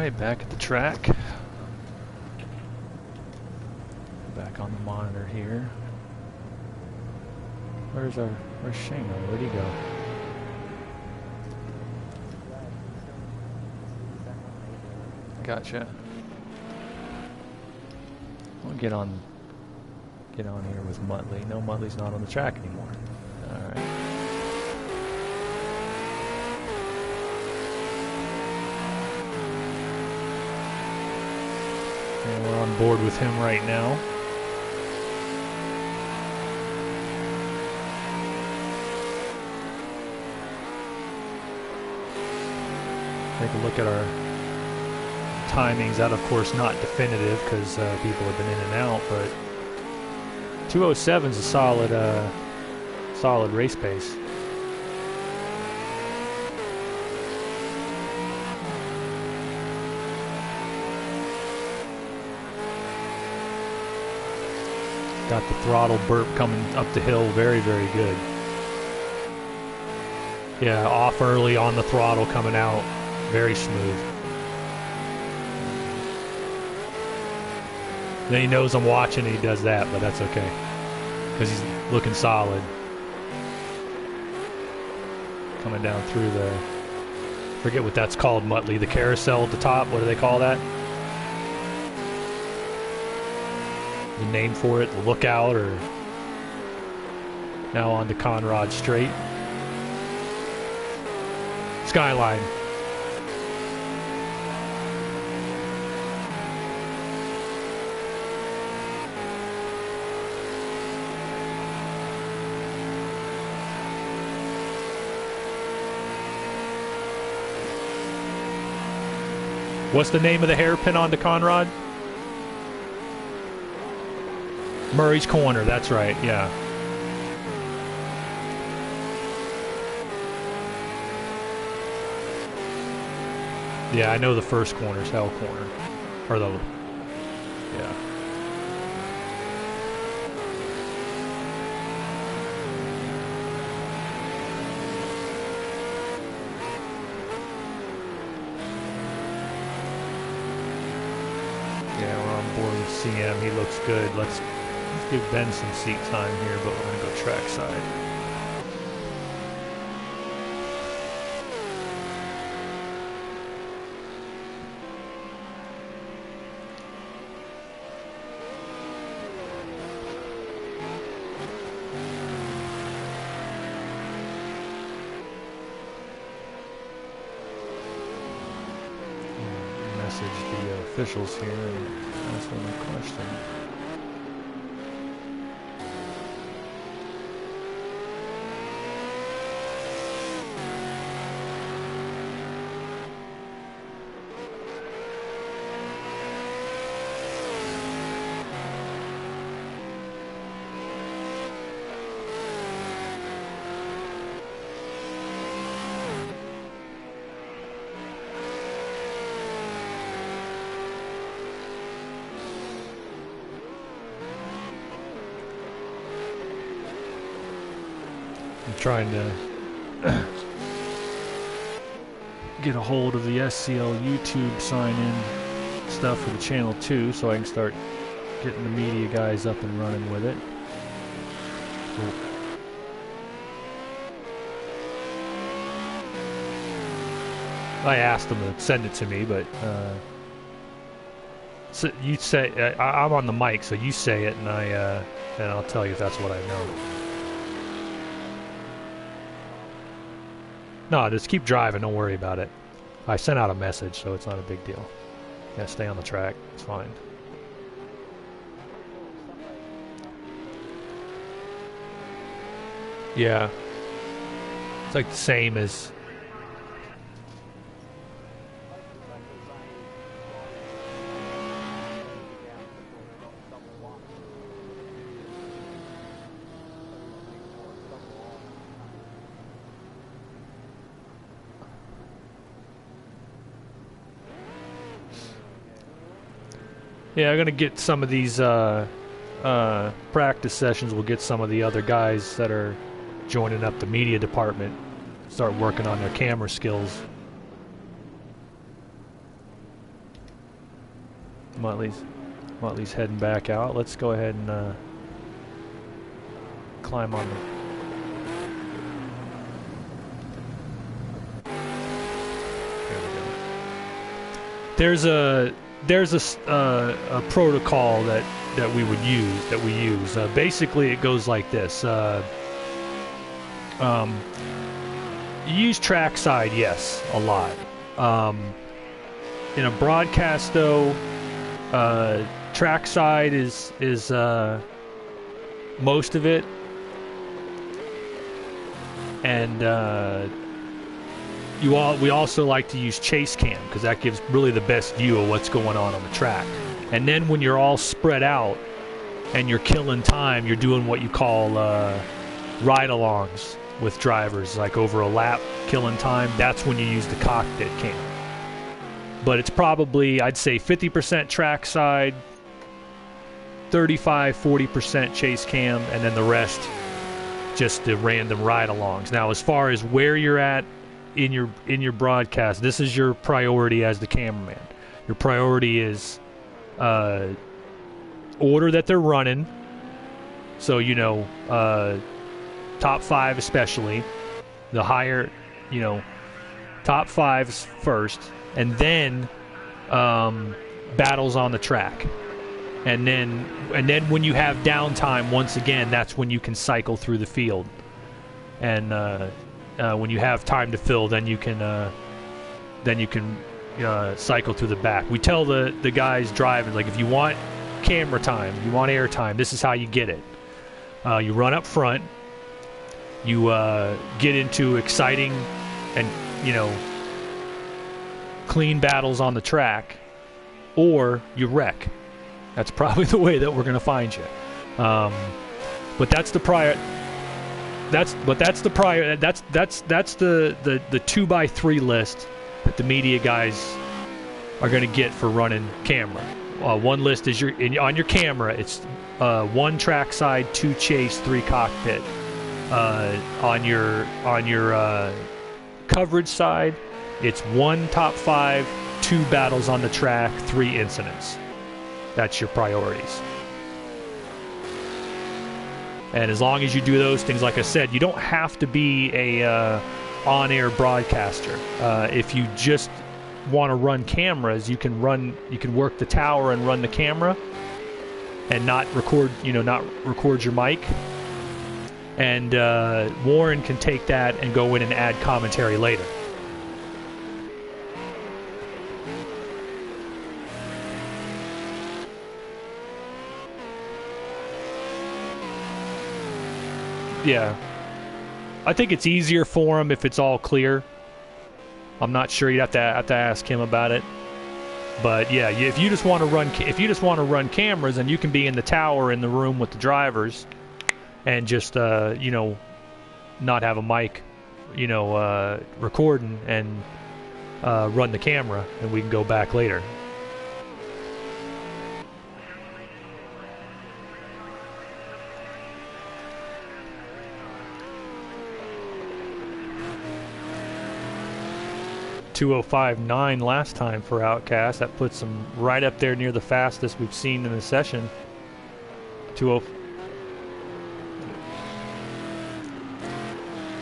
Alright, back at the track. Back on the monitor here. Where's Shango? Where'd he go? Gotcha. I'll get on here with Muttley. No, Muttley's not on the track anymore. Alright. And we're on board with him right now. Take a look at our timings. That, of course, not definitive because people have been in and out, but 2:07 is a solid race pace. Got the throttle burp coming up the hill, very, very good. Yeah, off early on the throttle coming out, very smooth. Then he knows I'm watching and he does that, but that's okay. Because he's looking solid. Coming down through the... forget what that's called, Muttley. The carousel at the top, what do they call that? The name for it, the lookout, or... Now on to Conrad Straight. Skyline. What's the name of the hairpin onto Conrad? Murray's Corner, that's right, yeah. Yeah, I know the first corner's Hell Corner. Or the... yeah. CM, he looks good. Let's give Ben some seat time here, but we're going to go trackside. Message the officials here and ask them a question. Trying to get a hold of the SCL YouTube sign-in stuff for the channel too, so I can start getting the media guys up and running with it. Cool. I asked them to send it to me, but so you say I'm on the mic, so you say it, and I'll tell you if that's what I know. No, just keep driving. Don't worry about it. I sent out a message, so it's not a big deal. Yeah, stay on the track. It's fine. Yeah. It's like the same as... Yeah, I'm going to get some of these practice sessions. We'll get some of the other guys that are joining up the media department, start working on their camera skills. Muttley's heading back out. Let's go ahead and climb on the... There we go. There's a protocol that we use. Basically, it goes like this. You use trackside, yes, a lot. In a broadcast, though, trackside is most of it, and we also like to use chase cam because that gives really the best view of what's going on the track. And then when you're all spread out and you're killing time, you're doing what you call ride-alongs with drivers, like over a lap, killing time. That's when you use the cockpit cam. But it's probably, I'd say, 50% trackside, 35-40% chase cam, and then the rest just the random ride-alongs. Now, as far as where you're at in your broadcast, this is your priority as the cameraman. Your priority is order that they're running. So, top 5 especially, the higher, top 5s first, and then battles on the track. And then when you have downtime, once again, that's when you can cycle through the field. And when you have time to fill, then you can cycle through the back. We tell the guys driving, like, if you want camera time, you want air time, this is how you get it. You run up front, you get into exciting and clean battles on the track, or you wreck. That's probably the way that we're going to find you. But that's the prior. That's the 2x3 list that the media guys are going to get for running camera. One list is on your camera. It's 1 trackside, 2 chase, 3 cockpit. On your coverage side, it's 1 top 5, 2 battles on the track, 3 incidents. That's your priorities. And as long as you do those things, like I said, you don't have to be a on-air broadcaster. If you just want to run cameras, you can work the tower and run the camera, and not record your mic. And Warren can take that and go in and add commentary later. Yeah. I think it's easier for him if it's all clear. I'm not sure. You'd have to ask him about it. But yeah, if you just want to run cameras, then you can be in the tower in the room with the drivers, and just not have a mic, recording, and run the camera, and we can go back later. .205.9 last time for Outcast. That puts them right up there near the fastest we've seen in the session. 20.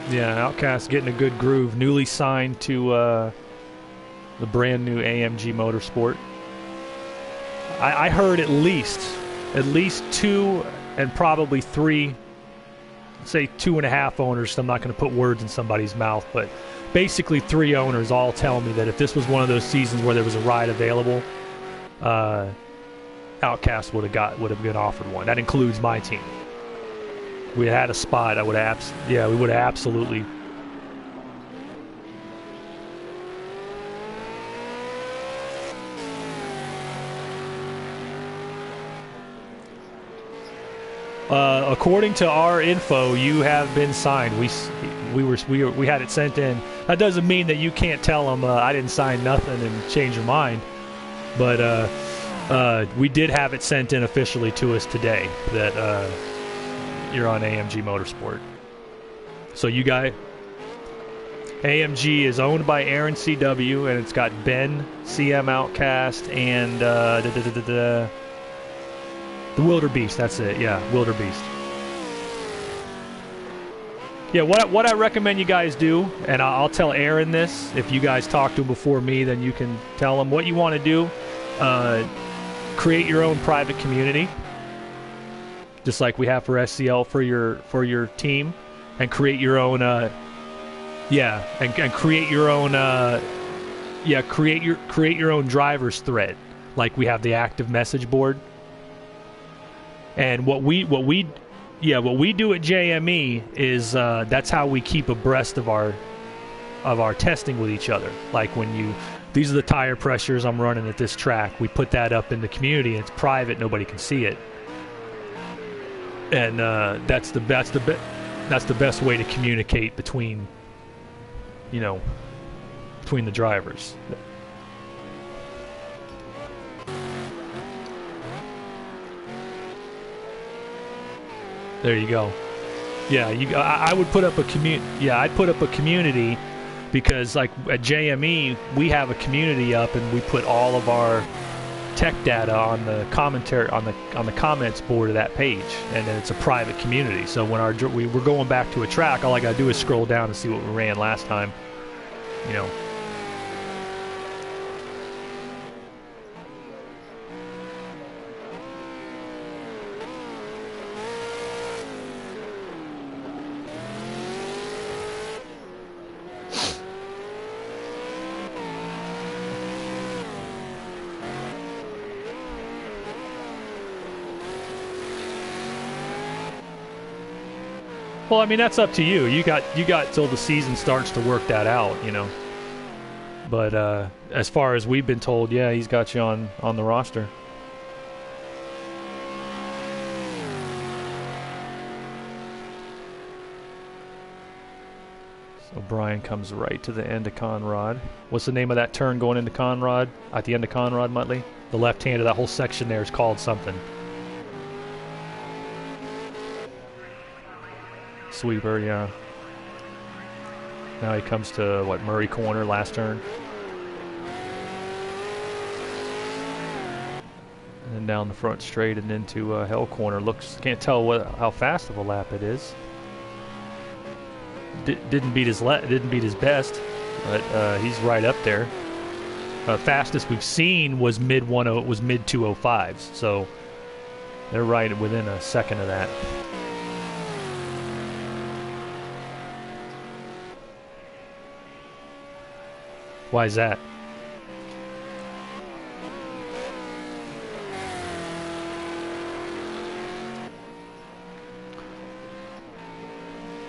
Yeah, Outcast getting a good groove. Newly signed to the brand new AMG Motorsport. I heard at least 2 and probably 3, say 2.5 owners. So I'm not going to put words in somebody's mouth, but basically 3 owners all tell me that if this was one of those seasons where there was a ride available, Outcast would have been offered one. That includes my team. If we had a spot, we would have absolutely. According to our info, you have been signed. We had it sent in. That doesn't mean that you can't tell them I didn't sign nothing and change your mind. But we did have it sent in officially to us today that you're on AMG Motorsport. So you guys, AMG is owned by Aaron CW, and it's got Ben, CM Outcast, and the Wildebeest. That's it. Yeah, Wildebeest. Yeah, what I recommend you guys do, and I'll tell Aaron this. If you guys talk to him before me, then you can tell him what you want to do. Create your own private community, just like we have for SCL for your team, and create your own. And create your own. Create your own drivers thread, like we have the active message board. And what we do at JME is that's how we keep abreast of our testing with each other. Like these are the tire pressures I'm running at this track. We put that up in the community, and it's private; nobody can see it. And that's the best way to communicate between the drivers. There you go. Yeah, I would put up a I'd put up a community, because like at JME we have a community up, and we put all of our tech data on the commentary on the comments board of that page, and then it's a private community. So when we're going back to a track, all I gotta do is scroll down and see what we ran last time. Well, I mean, that's up to you. You got till the season starts to work that out, But as far as we've been told, yeah, he's got you on the roster. So Brian comes right to the end of Conrad. What's the name of that turn going into Conrad? At the end of Conrad, Muttley? The left hand of that whole section there is called something. Sweeper, yeah. Now he comes to, Murray Corner, last turn. And then down the front straight and into Hell Corner. Can't tell how fast of a lap it is. Didn't beat his best, but he's right up there. Fastest we've seen was mid 205s, so they're right within a second of that. Why is that?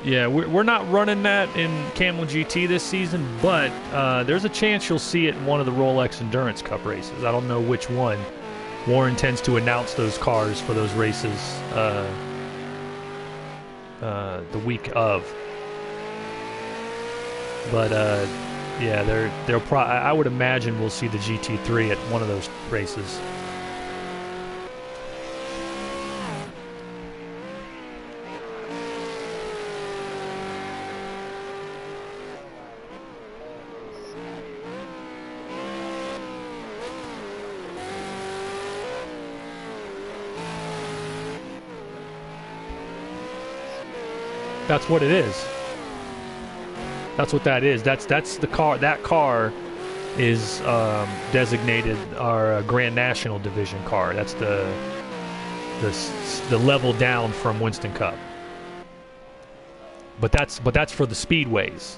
Yeah, we're not running that in Camel GT this season, but there's a chance you'll see it in one of the Rolex Endurance Cup races. I don't know which one. Warren tends to announce those cars for those races the week of. But yeah, they'll I would imagine we'll see the GT3 at one of those races. That's what it is. That's what that is. That's the car. That car is designated our Grand National Division car. That's the level down from Winston Cup. But that's for the speedways.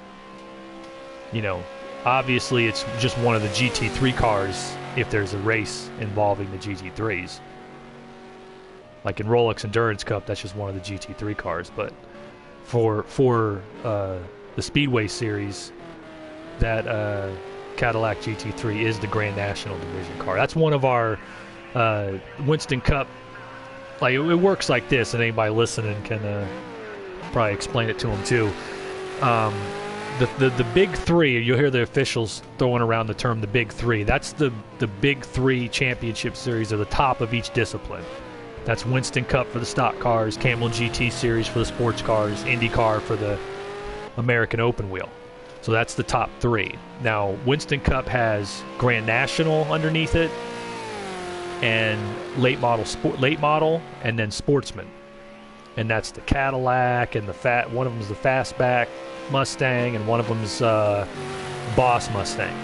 Obviously it's just one of the GT3 cars if there's a race involving the GT3s. Like in Rolex Endurance Cup, that's just one of the GT3 cars. But for the Speedway Series, that Cadillac GT3 is the Grand National Division car. That's one of our Winston Cup. Like it works like this, and anybody listening can probably explain it to them too. The big three, you'll hear the officials throwing around the term the big three. That's the big three championship series are the top of each discipline. That's Winston Cup for the stock cars, Camel GT Series for the sports cars, IndyCar for the American Open Wheel. So that's the top 3. Now, Winston Cup has Grand National underneath it, and late model, and then Sportsman. And that's the Cadillac, and one of them's the Fastback Mustang, and one of them's Boss Mustang.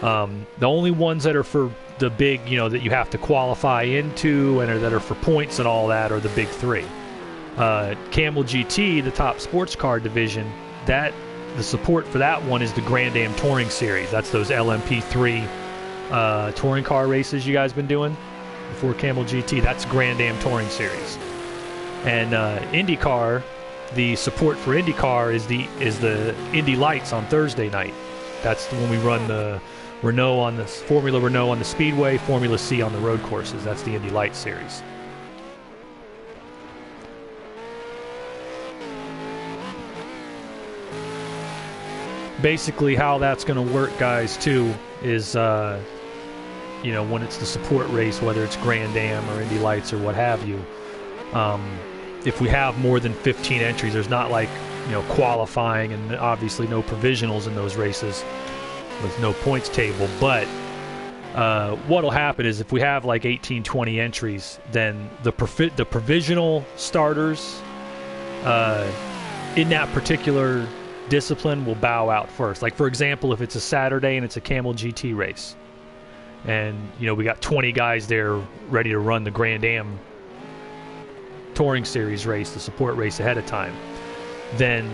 The only ones that are for the big, that you have to qualify into and that are for points and all that are the big 3. Camel GT, the top sports car division, the support for that one is the Grand Am Touring Series. That's those LMP3 touring car races you guys been doing before Camel GT. That's Grand Am Touring Series. And IndyCar, the support for IndyCar is the Indy Lights on Thursday night. That's when we run the Renault on the Formula Renault on the Speedway, Formula C on the road courses. That's the Indy Lights series. Basically, how that's going to work, guys, too, is when it's the support race, whether it's Grand Am or Indy Lights or what have you. If we have more than 15 entries, there's not like qualifying and obviously no provisionals in those races with no points table. But what'll happen is if we have like 18, 20 entries, then the provisional starters in that particular discipline will bow out first. Like, for example, if it's a Saturday and it's a Camel GT race, and we got 20 guys there ready to run the Grand Am Touring Series race, the support race ahead of time, then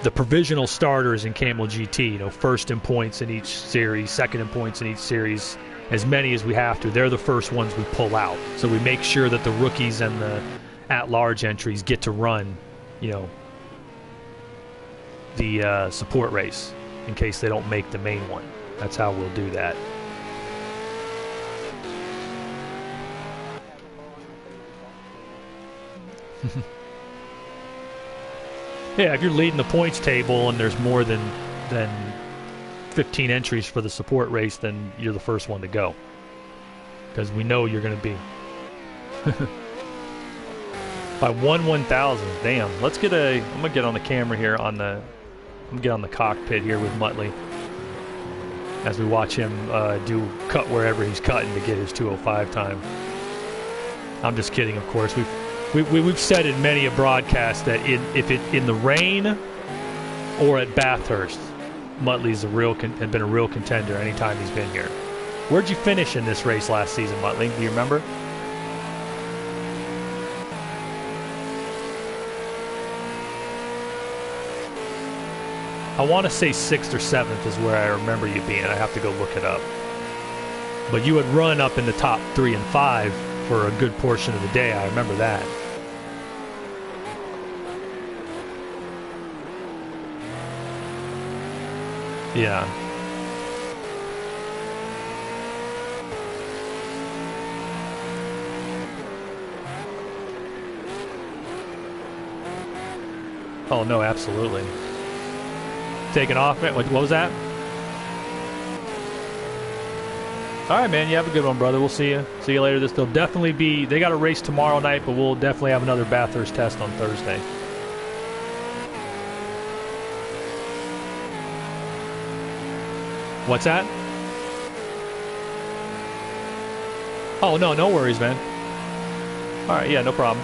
the provisional starters in Camel GT, first in points in each series, second in points in each series, as many as we have to, they're the first ones we pull out. So we make sure that the rookies and the at-large entries get to run, the support race in case they don't make the main one. That's how we'll do that. Yeah, if you're leading the points table and there's more than 15 entries for the support race, then you're the first one to go, because we know you're going to be by 1/1000. Damn. I'm gonna get on the camera here I'm gonna get on the cockpit here with Muttley as we watch him cut wherever he's cutting to get his 2:05 time. I'm just kidding, of course. We've said in many a broadcast that if in the rain or at Bathurst, Muttley's had been a real contender anytime he's been here. Where'd you finish in this race last season, Muttley? Do you remember? I want to say 6th or 7th is where I remember you being. I have to go look it up. But you would run up in the top 3 and 5 for a good portion of the day. I remember that. Yeah. Oh, no, absolutely. Taking off. What was that? All right, man. You have a good one, brother. We'll see you. See you later. They'll definitely be. They got a race tomorrow night, but we'll definitely have another Bathurst test on Thursday. What's that? Oh, no worries, man. All right, yeah, no problem.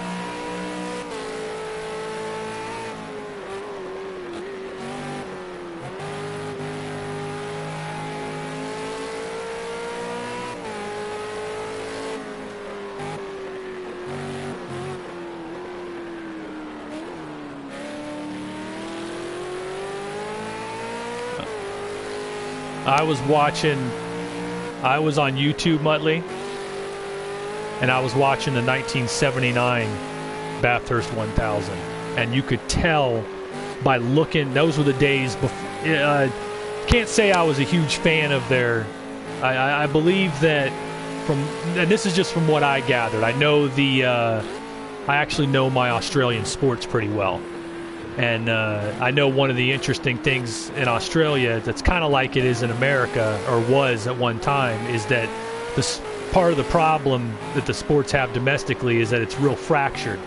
I was on YouTube, Muttley, and I was watching the 1979 Bathurst 1000, and you could tell by looking, those were the days before. Can't say I was a huge fan of their. I believe that and this is just from what I gathered. I know I actually know my Australian sports pretty well. And I know one of the interesting things in Australia that's kind of like it is in America, or was at one time, is that part of the problem that the sports have domestically is that it's real fractured.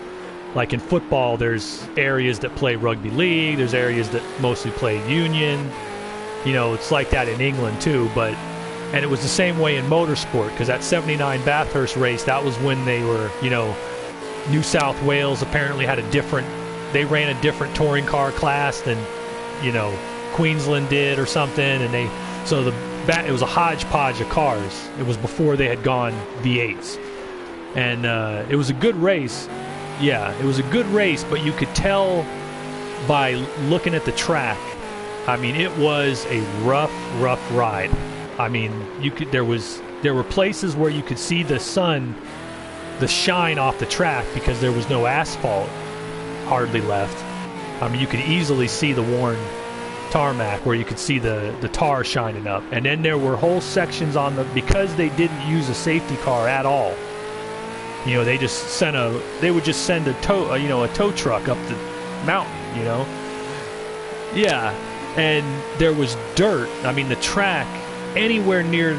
like in football, there's areas that play rugby league, there's areas that mostly play union. You know, it's like that in England too, and it was the same way in motorsport, because that 79 Bathurst race, that was when they were, you know, New South Wales apparently had they ran a different touring car class than, you know, Queensland did or something, and it was a hodgepodge of cars. It was before they had gone V8s, and it was a good race. Yeah, it was a good race, but you could tell by looking at the track. I mean, it was a rough ride. I mean, there were places where you could see the sun, the shine off the track, because there was no asphalt hardly left. I mean, you could easily see the worn tarmac where you could see the tar shining up. And then there were whole sections because they didn't use a safety car at all. You know, they would just send a tow truck up the mountain, you know. Yeah, and there was dirt. I mean, the track anywhere near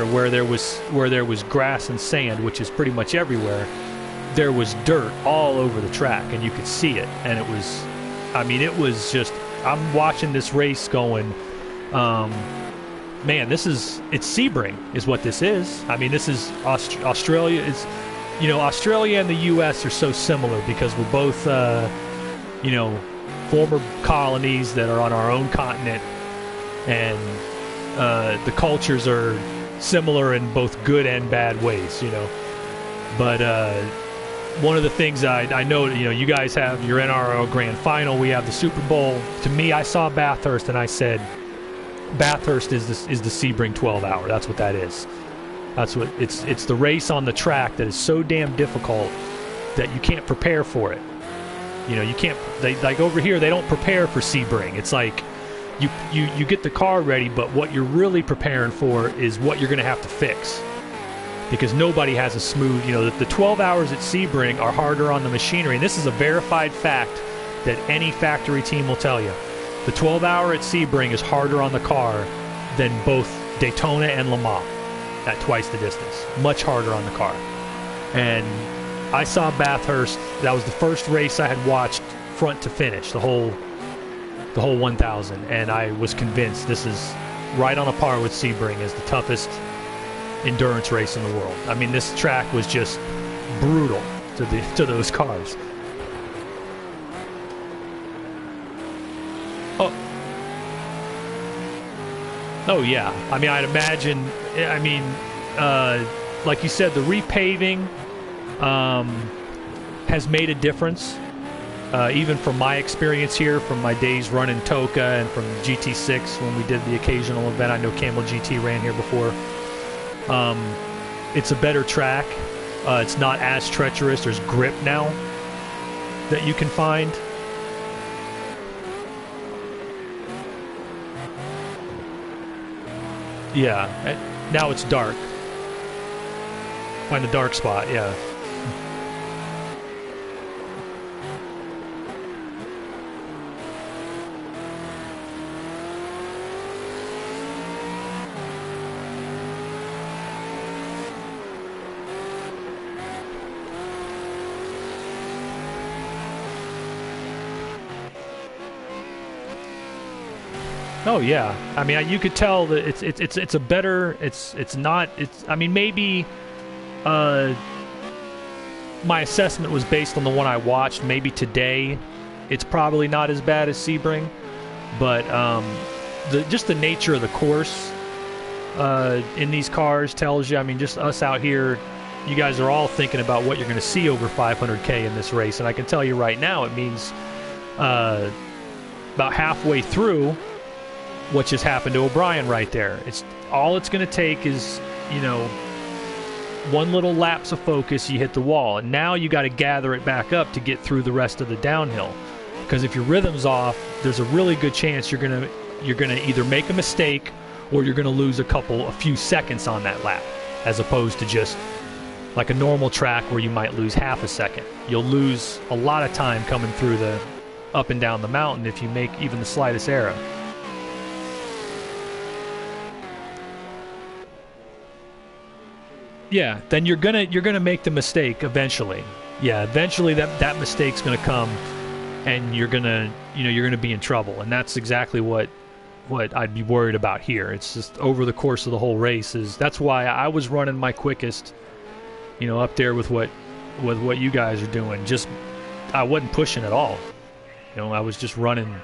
where there was grass and sand, which is pretty much everywhere, there was dirt all over the track, and you could see it. And it was just, I'm watching this race going, man, it's Sebring is what this is. I mean, this is Australia. It's, you know, Australia and the U.S. are so similar because we're both, you know, former colonies that are on our own continent, and the cultures are similar in both good and bad ways, you know. But one of the things I know, you know, you guys have your NRL Grand Final, we have the Super Bowl. To me, I saw Bathurst and I said, Bathurst is the Sebring 12 hour. That's what that is. That's what it's the race on the track that is so damn difficult that you can't prepare for it. You know, you can't. Like over here, they don't prepare for Sebring. It's like you get the car ready, but what you're really preparing for is what you're going to have to fix, because nobody has a smooth. You know, the 12 hours at Sebring are harder on the machinery, and this is a verified fact that any factory team will tell you. The 12 hour at Sebring is harder on the car than both Daytona and Le Mans at twice the distance. Much harder on the car. And I saw Bathurst. That was the first race I had watched front to finish, the whole 1,000, and I was convinced this is right on a par with Sebring as the toughest endurance race in the world. I mean, this track was just brutal to those cars. Oh yeah. I mean, I'd imagine. I mean, like you said, the repaving has made a difference. Even from my experience here, from my days running Toka and from GT6 when we did the occasional event. I know Camel GT ran here before. It's a better track. It's not as treacherous. There's grip now that you can find. Yeah, now it's dark. Find the dark spot, yeah. Oh yeah, I mean, you could tell that it's a better. I mean, maybe my assessment was based on the one I watched. Maybe today, it's probably not as bad as Sebring, but just the nature of the course in these cars tells you. I mean, just us out here, you guys are all thinking about what you're going to see over 500K in this race, and I can tell you right now, it means about halfway through. What just happened to O'Brien right there. It's going to take is, you know, one little lapse of focus, you hit the wall, and now you got to gather it back up to get through the rest of the downhill. Because if your rhythm's off, there's a really good chance you're gonna either make a mistake or you're gonna lose a few seconds on that lap, as opposed to just like a normal track where you might lose half a second. You'll lose a lot of time coming through the up and down the mountain if you make even the slightest error. Yeah, then you're gonna make the mistake eventually. yeah, eventually that mistake's going to come, and you're gonna be in trouble, and that's exactly what I'd be worried about here. It's just over the course of the whole race that's why I was running my quickest, up there with what you guys are doing. Just I wasn't pushing at all. I was just running.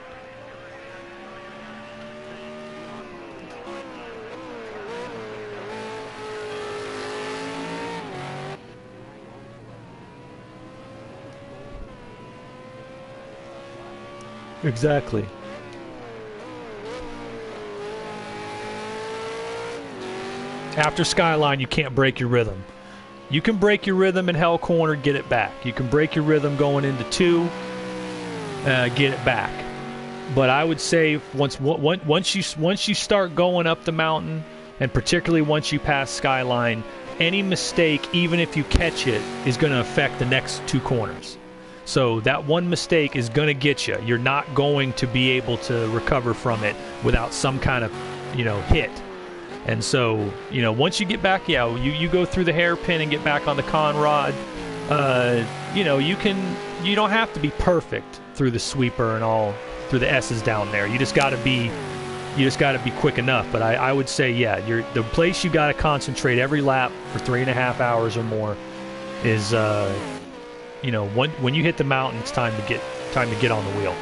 Exactly. After Skyline, you can't break your rhythm. You can break your rhythm in Hell Corner, get it back. You can break your rhythm going into 2, get it back. But I would say once you start going up the mountain, and particularly once you pass Skyline, any mistake, even if you catch it, is going to affect the next 2 corners. So that one mistake is going to get you. You're not going to be able to recover from it without some kind of, hit. And so, once you get back, you go through the hairpin and get back on the Conrod. You don't have to be perfect through the sweeper and all through the S's down there. You just got to be quick enough. But I would say, the place you got to concentrate every lap for 3.5 hours or more is, when you hit the mountain, it's time to get on the wheel.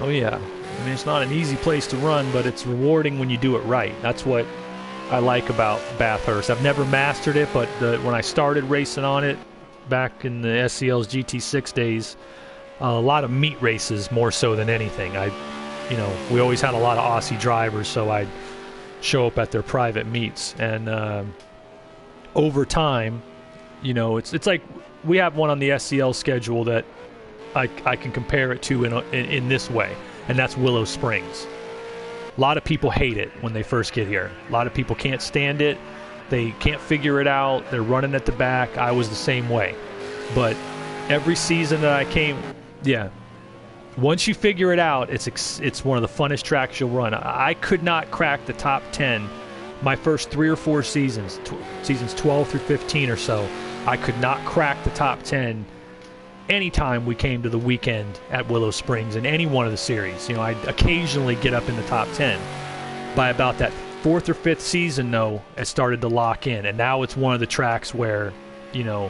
Oh yeah, it's not an easy place to run, but it's rewarding when you do it right. That's what I like about Bathurst. I've never mastered it, but when I started racing on it back in the SCL's GT6 days, a lot of meet races more so than anything. We always had a lot of Aussie drivers, so I'd show up at their private meets, and over time, it's like we have one on the SCL schedule that I can compare it to in this way, and that's Willow Springs. A lot of people hate it when they first get here. A lot of people can't stand it. They can't figure it out. They're running at the back. I was the same way. But every season that I came, once you figure it out, it's one of the funnest tracks you'll run. I could not crack the top 10 my first 3 or 4 seasons, seasons 12 through 15 or so. I could not crack the top 10 anytime we came to the weekend at Willow Springs in any one of the series. I'd occasionally get up in the top 10. By about that 4th or 5th season, though, it started to lock in, and now it's one of the tracks where, in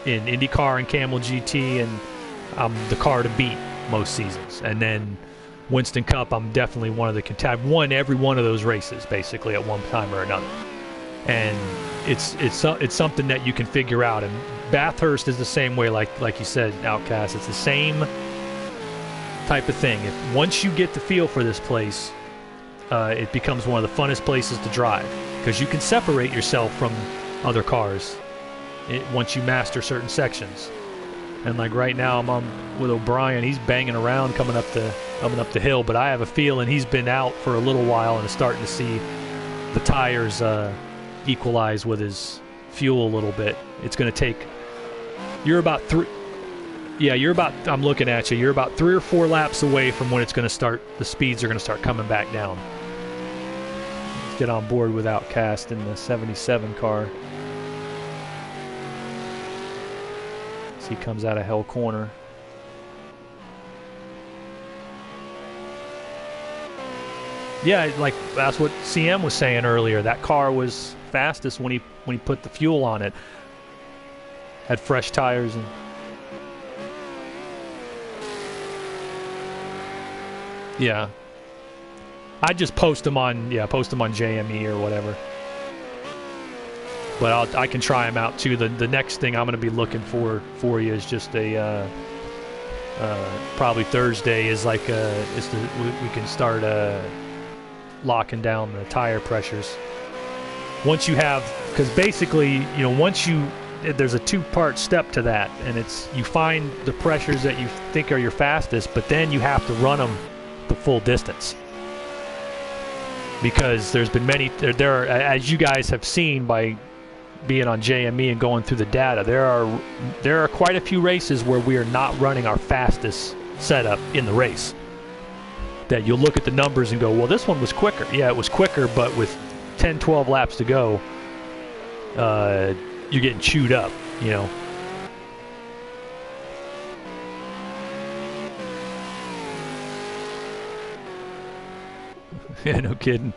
IndyCar and Camel GT, and I'm the car to beat most seasons. And then Winston Cup, I'm definitely one of the I've won every one of those races basically at one time or another. And it's something that you can figure out. And Bathurst is the same way, like you said, Outcast. It's the same type of thing. Once you get the feel for this place, it becomes one of the funnest places to drive, because you can separate yourself from other cars once you master certain sections. And like right now, I'm on with O'Brien. He's banging around coming up the hill, but I have a feeling he's been out for a little while and is starting to see the tires equalize with his fuel a little bit. It's going to take. You're about 3. Yeah, I'm looking at you. You're about 3 or 4 laps away from when it's going to start. The speeds are going to start coming back down. Let's get on board with Outcast in the 77 car. As he comes out of Hell Corner. Yeah, like that's what CM was saying earlier. That car was fastest when he put the fuel on it. Had fresh tires and. Yeah. I just post them on JME or whatever. But I can try them out too. The next thing I'm going to be looking for you is just a probably Thursday is like we can start locking down the tire pressures. Once you have, because basically there's a 2-part step to that, and it's you find the pressures that you think are your fastest, but then you have to run them the full distance, because there's been many there are, as you guys have seen by being on JME and going through the data, there are quite a few races where we are not running our fastest setup in the race. That you'll look at the numbers and go, well, this one was quicker. Yeah, it was quicker, but with 10, 12 laps to go, you're getting chewed up, you know. Yeah, no kidding.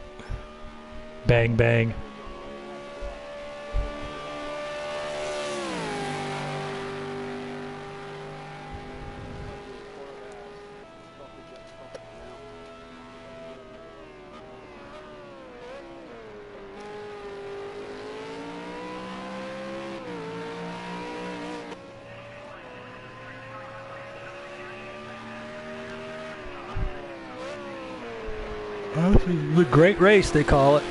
Bang, bang. A great race, they call it.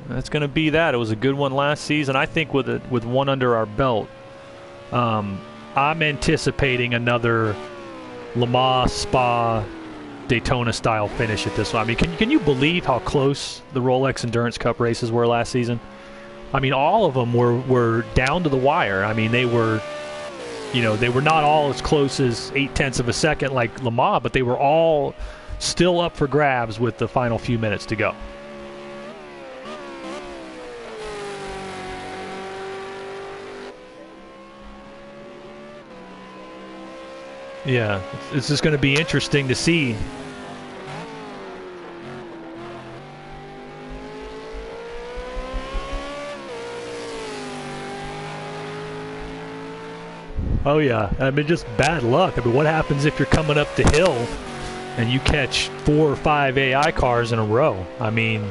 That's going to be that. It was a good one last season. I think with one under our belt, I'm anticipating another Le Mans, Spa, Daytona style finish at this one. I mean, can you believe how close the Rolex Endurance Cup races were last season? I mean, all of them were down to the wire. I mean, they were not all as close as 0.8 of a second like Le Mans, but they were all still up for grabs with the final few minutes to go. Yeah, it's just going to be interesting to see. Oh yeah, I mean, just bad luck. I mean, what happens if you're coming up the hill and you catch 4 or 5 AI cars in a row? I mean,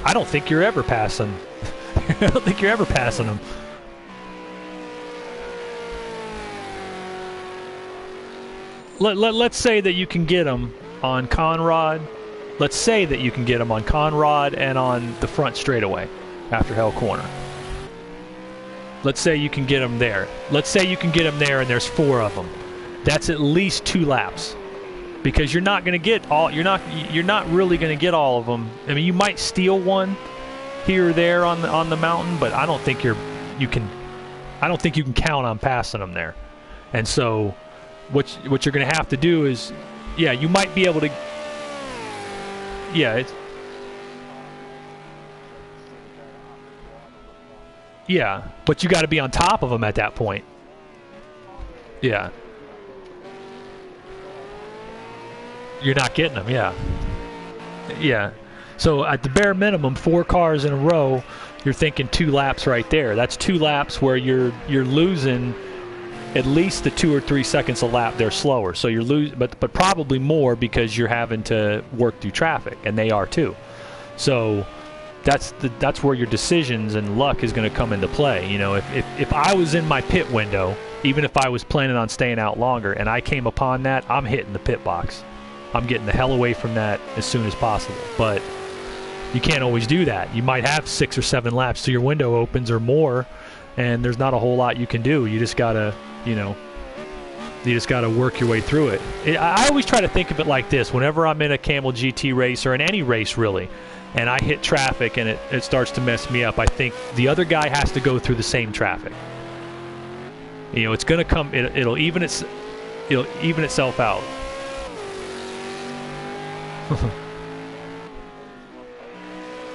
I don't think you're ever passing. I don't think you're ever passing them. Let's say that you can get them on Conrad. Let's say that you can get them on Conrad and on the front straightaway after Hell Corner. Let's say you can get them there. Let's say you can get them there and there's 4 of them. That's at least 2 laps. Because you're not going to get all, you're not really going to get all of them. I mean, you might steal one here or there on the mountain, but I don't think you can count on passing them there. And so what you're going to have to do is, yeah, you might be able to, yeah, but you got to be on top of them at that point. Yeah. You're not getting them, yeah. Yeah. So at the bare minimum, 4 cars in a row, you're thinking 2 laps right there. That's 2 laps where you're losing at least the 2 or 3 seconds a lap. They're slower, so you're losing, but probably more because you're having to work through traffic, and they are too. So that's where your decisions and luck is going to come into play. You know, if I was in my pit window, even if I was planning on staying out longer, and I came upon that, I'm hitting the pit box. I'm getting the hell away from that as soon as possible. But you can't always do that. You might have 6 or 7 laps till your window opens or more, and there's not a whole lot you can do. You just gotta, work your way through it. I always try to think of it like this. Whenever I'm in a Camel GT race or in any race really, and I hit traffic and it starts to mess me up, I think the other guy has to go through the same traffic. You know, it's gonna come. It'll even itself out.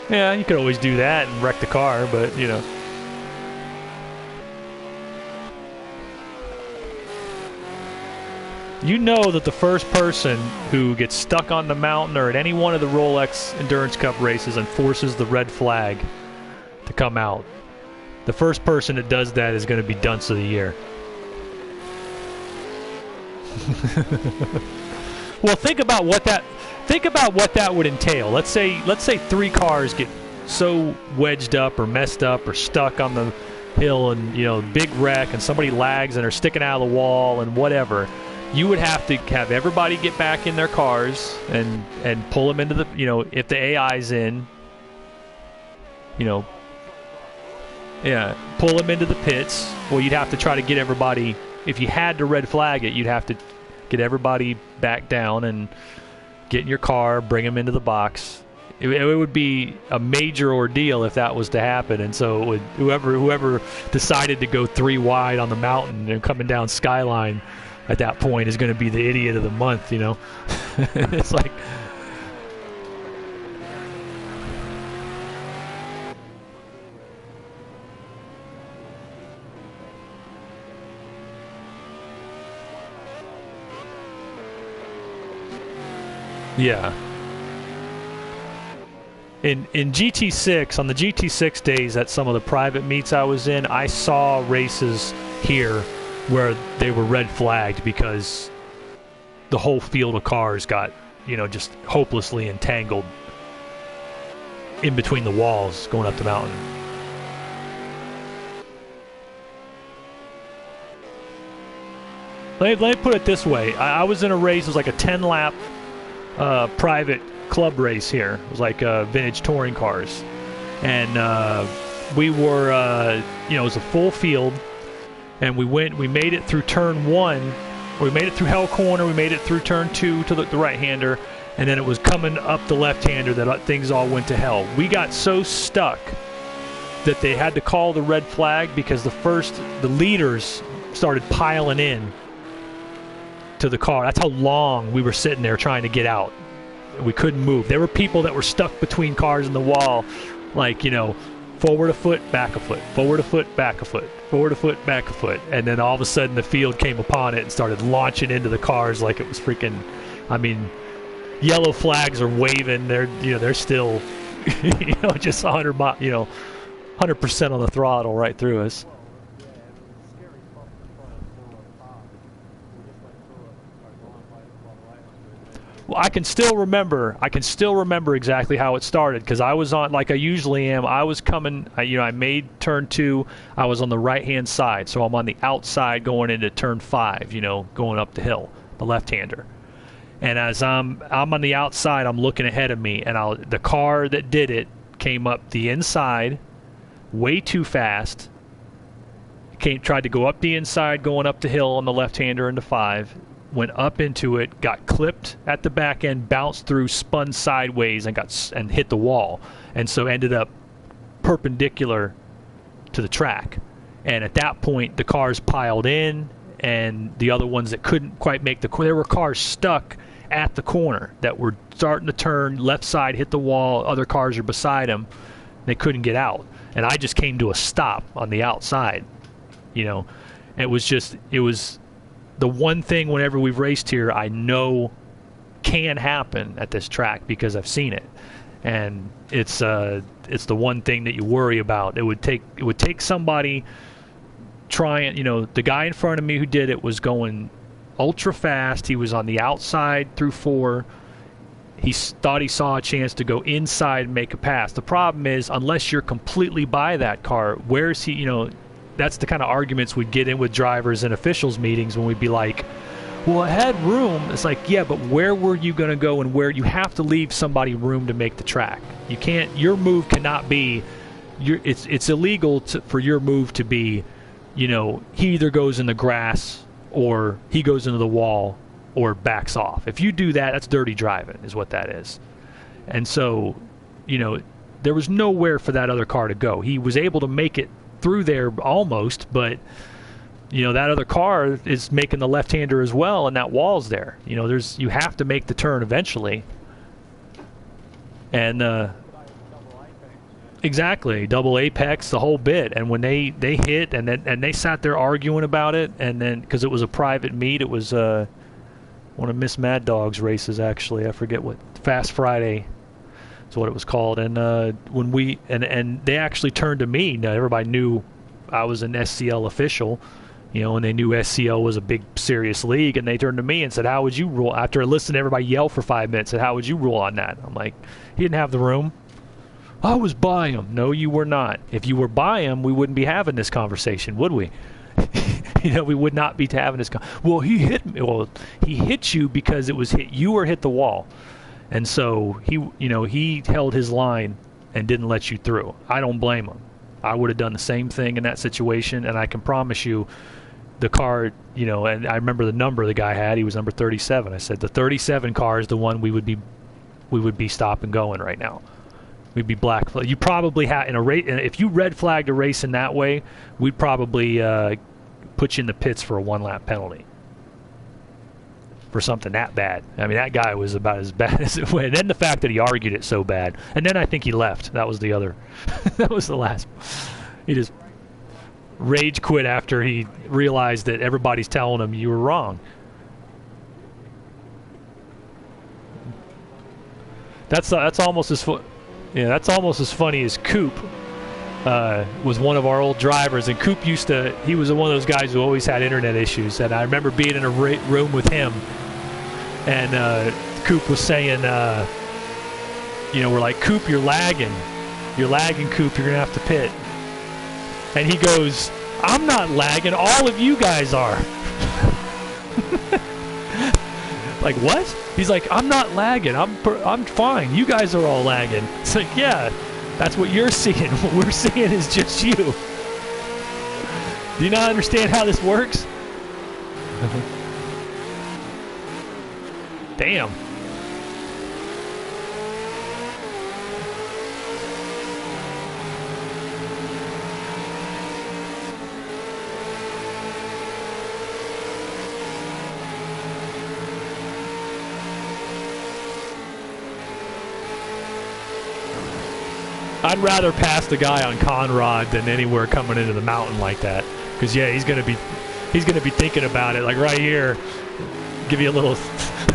Yeah, you could always do that and wreck the car, but you know. You know that the first person who gets stuck on the mountain or at any one of the Rolex Endurance Cup races and forces the red flag to come out, the first person that does that is going to be Dunce of the Year. Well, think about what that would entail. Let's say 3 cars get so wedged up or messed up or stuck on the hill, and big wreck, and somebody lags and are sticking out of the wall and whatever. You would have to have everybody get back in their cars and pull them into the, if the AI's in, pull them into the pits. Well, you'd have to try to get everybody, if you had to red flag it, you'd have to get everybody back down and get in your car, bring them into the box. it would be a major ordeal if that was to happen. And so it would, whoever decided to go 3 wide on the mountain and coming down Skyline at that point is going to be the idiot of the month, you know. It's like, yeah. In GT6, on the GT6 days at some of the private meets I was in, I saw races here where they were red flagged because the whole field of cars got, you know, just hopelessly entangled in between the walls going up the mountain. Let me put it this way. I was in a race, it was like a 10-lap private club race here. It was like vintage touring cars. And we were, you know, it was a full field. And we made it through turn 1. We made it through Hell Corner. We made it through turn 2 to the right-hander. And then it was coming up the left-hander that things all went to hell. We got so stuck that they had to call the red flag because the leaders started piling in to the car. That's how long we were sitting there trying to get out. We couldn't move. There were people that were stuck between cars and the wall, like, you know, forward a foot, back a foot, forward a foot, back a foot, forward a foot, back a foot. And then all of a sudden the field came upon it and started launching into the cars like it was freaking, I mean, yellow flags are waving. They're still, you know, just 100% on the throttle right through us. Well, I can still remember exactly how it started because I was on, like I usually am. I was coming, I made turn 2. I was on the right-hand side, so I'm on the outside going into turn 5, you know, going up the hill, the left-hander. And as I'm on the outside, I'm looking ahead of me, and the car that did it came up the inside way too fast. Tried to go up the inside, going up the hill on the left-hander into 5. Went up into it, got clipped at the back end, bounced through, spun sideways, and hit the wall, and so ended up perpendicular to the track. And at that point, the cars piled in, and the other ones that couldn't quite make there were cars stuck at the corner that were starting to turn left side, hit the wall. Other cars are beside them. They couldn't get out, and I just came to a stop on the outside. You know, it was the one thing whenever we've raced here I know can happen at this track because I've seen it, and it's the one thing that you worry about. It would take somebody trying, you know, the guy in front of me who did it was going ultra fast. He was on the outside through 4. He thought he saw a chance to go inside and make a pass. The problem is, unless you're completely by that car, where's he, you know, that's the kind of arguments we'd get in with drivers in officials meetings when we'd be like, well, I had room. It's like, yeah, but where were you going to go, and where you have to leave somebody room to make the track. You can't, your move cannot be, it's illegal for your move to be, you know, he either goes in the grass or he goes into the wall or backs off. If you do that, that's dirty driving is what that is. And so, you know, there was nowhere for that other car to go. He was able to make it through there almost, but you know, that other car is making the left-hander as well, and that wall's there. You know, you have to make the turn eventually. And exactly, double apex, the whole bit. And when they hit, and they sat there arguing about it, and then because it was a private meet, it was one of Miss Mad Dog's races actually. I forget what, Fast Friday is what it was called. And when and they actually turned to me. Now everybody knew I was an SCL official, you know, and they knew SCL was a big serious league, and they turned to me and said, how would you rule? After I listened to everybody yell for 5 minutes, said, how would you rule on that? I'm like, he didn't have the room. I was by him. No, you were not. If you were by him, we wouldn't be having this conversation, would we? You know, we would not be having this. Well, he hit me. Well, he hit you because it was hit you or hit the wall. And so he held his line and didn't let you through. I don't blame him. I would have done the same thing in that situation, and I can promise you the car, you know, and I remember the number the guy had. He was number 37. I said the 37 car is the one we would be we would be stop and going right now. We'd be black. You probably have in a race. If you red flagged a race in that way, we'd probably put you in the pits for a 1-lap penalty for something that bad. I mean, that guy was about as bad as it went. And then the fact that he argued it so bad, and then I think he left. That was the other. That was the last. He just rage quit after he realized that everybody's telling him you were wrong. That's almost as that's almost as funny as Coop was one of our old drivers, and Coop he was one of those guys who always had internet issues, and I remember being in a room with him, and Coop was saying, we're like, Coop, you're lagging, Coop, you're gonna have to pit. And he goes, I'm not lagging, all of you guys are. Like, what? He's like, I'm not lagging, I'm fine, you guys are all lagging. It's like, yeah, that's what you're seeing. What we're seeing is just you. Do you not understand how this works? Damn. I'd rather pass the guy on Conrad than anywhere coming into the mountain like that, because yeah, he's gonna be thinking about it. Like right here, give you a little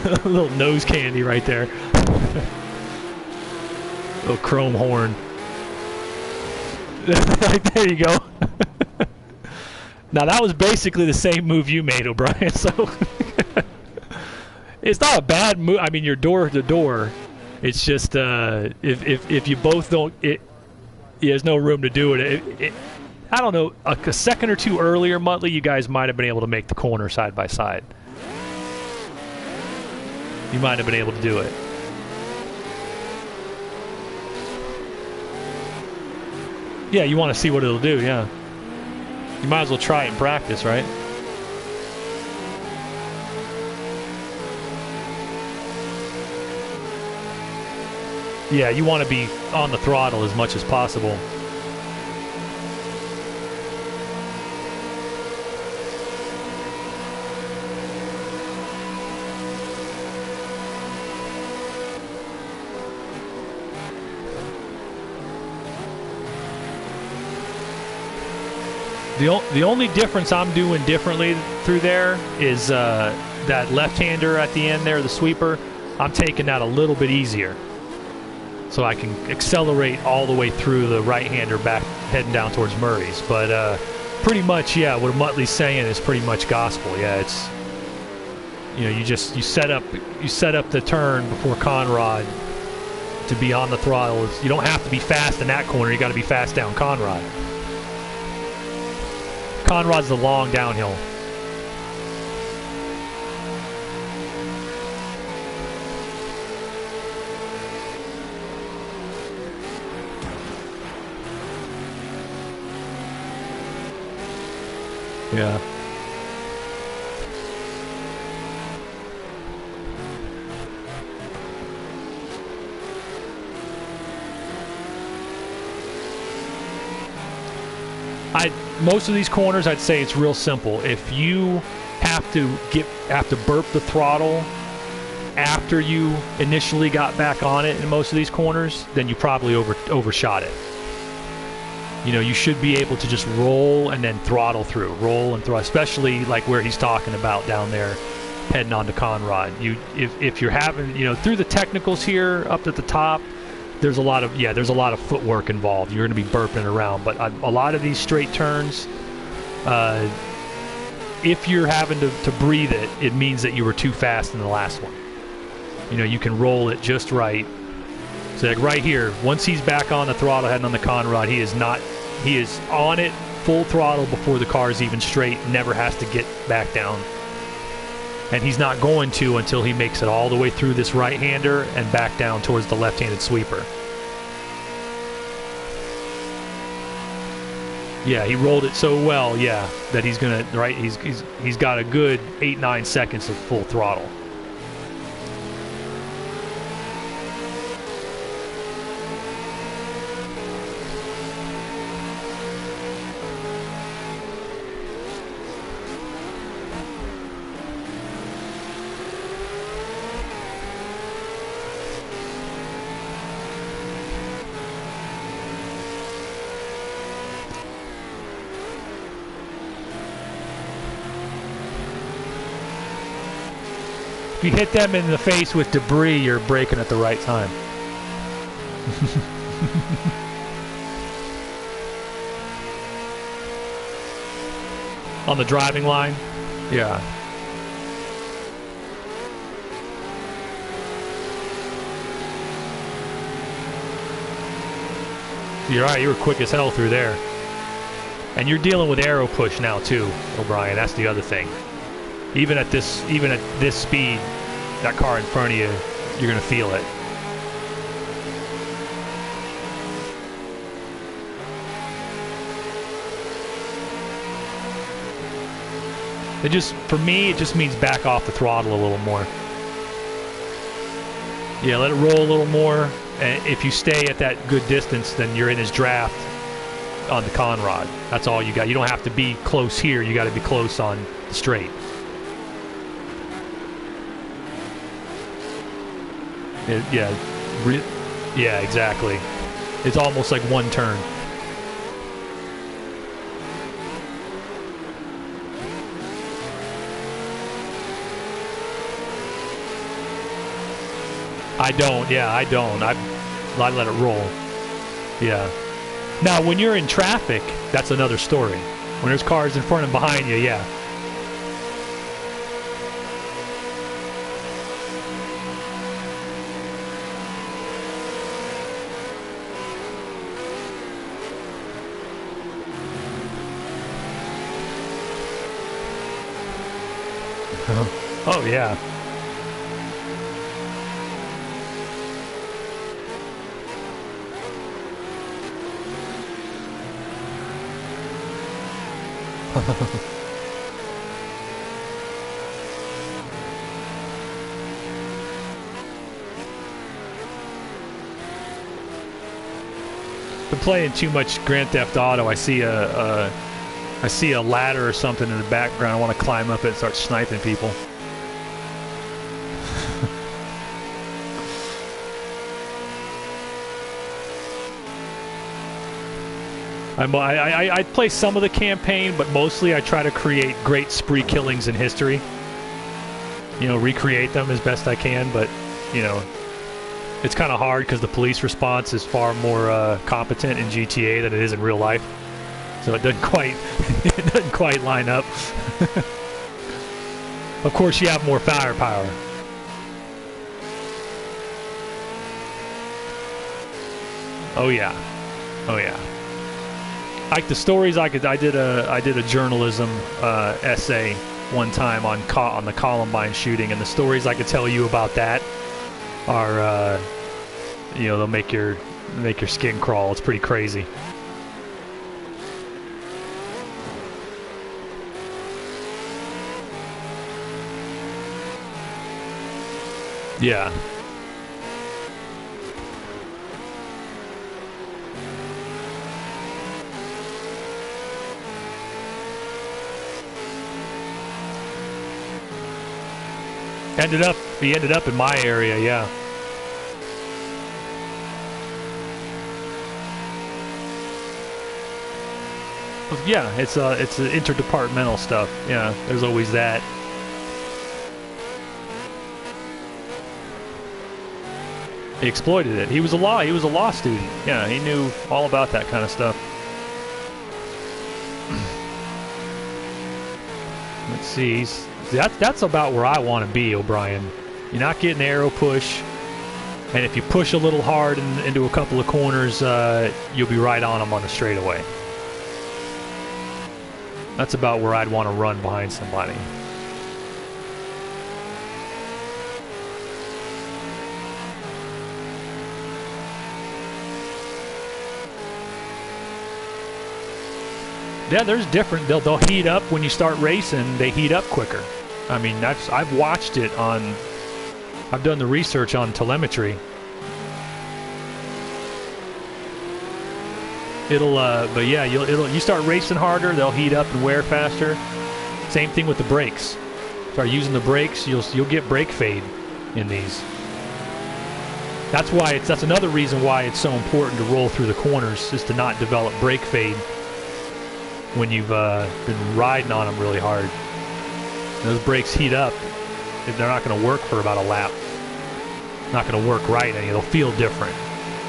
a little nose candy right there, little chrome horn. Right there you go. Now that was basically the same move you made, O'Brien. So it's not a bad move. I mean, you're door to door. It's just if you both don't, there's no room to do it. I don't know, a second or two earlier, Muttley, you guys might have been able to make the corner side by side. You might have been able to do it. Yeah, you want to see what it'll do, yeah. You might as well try it in practice, right? Yeah, you want to be on the throttle as much as possible. The only difference I'm doing differently through there is that left-hander at the end there, the sweeper. I'm taking that a little bit easier, so I can accelerate all the way through the right-hander back heading down towards Murray's. But pretty much, yeah, what Muttley's saying is pretty much gospel. Yeah, it's, you set up the turn before Conrad to be on the throttle. You don't have to be fast in that corner. You got to be fast down Conrad. Conrad's the long downhill. Yeah. Most of these corners, I'd say it's real simple. If you have to burp the throttle after you initially got back on it in most of these corners, then you probably overshot it. You should be able to just roll and then throttle through, especially like where he's talking about down there, heading on to Conrad. If you're having, through the technicals here up at the top, there's a lot of footwork involved. You're going to be burping around, but a lot of these straight turns, if you're having to breathe it, it means that you were too fast in the last one. You can roll it just right. So like right here, once he's back on the throttle heading on the Conrad, he is on it full throttle before the car is even straight, never has to get back down. And he's not going to until he makes it all the way through this right-hander and back down towards the left-handed sweeper. Yeah, he rolled it so well, yeah, that he's gonna, right, he's got a good 8-9 seconds of full throttle. you hit them in the face with debris, you're braking at the right time. On the driving line? Yeah. You're right, you were quick as hell through there. And you're dealing with arrow push now too, O'Brien. That's the other thing. Even at this speed, that car in front of you, you're gonna feel it. It just, for me, it just means back off the throttle a little more. Yeah, let it roll a little more. And if you stay at that good distance, then you're in his draft on the con rod. That's all you got. You don't have to be close here. You got to be close on the straight. Yeah, exactly. It's almost like one turn. I don't. I let it roll. Yeah. Now, when you're in traffic, that's another story. When there's cars in front and behind you, yeah. Oh, yeah. Been playing too much Grand Theft Auto. I see a ladder or something in the background. I want to climb up it and start sniping people. I play some of the campaign, but mostly I try to create great spree killings in history. You know, recreate them as best I can, but, you know, it's kind of hard because the police response is far more competent in GTA than it is in real life. So it doesn't quite line up. Of course, you have more firepower. Oh yeah, oh yeah. Like the stories I did a journalism essay one time on the Columbine shooting, and the stories I could tell you about that are you know, they'll make your skin crawl. It's pretty crazy. Yeah. He ended up in my area, yeah. Yeah, it's interdepartmental stuff. Yeah, there's always that. He exploited it. He was a law student. Yeah, he knew all about that kind of stuff. Let's see. That's about where I want to be, O'Brien. You're not getting arrow push, and if you push a little hard into a couple of corners, you'll be right on them on the straightaway. That's about where I'd want to run behind somebody. Yeah, there's different. They'll heat up when you start racing. They heat up quicker. I mean, I've watched it on. I've done the research on telemetry. But yeah, you start racing harder. They'll heat up and wear faster. Same thing with the brakes. Start using the brakes, you'll get brake fade in these. That's another reason why it's so important to roll through the corners, is to not develop brake fade when you've been riding on them really hard. Those brakes heat up they're not going to work for about a lap. Not going to work right, and it'll feel different.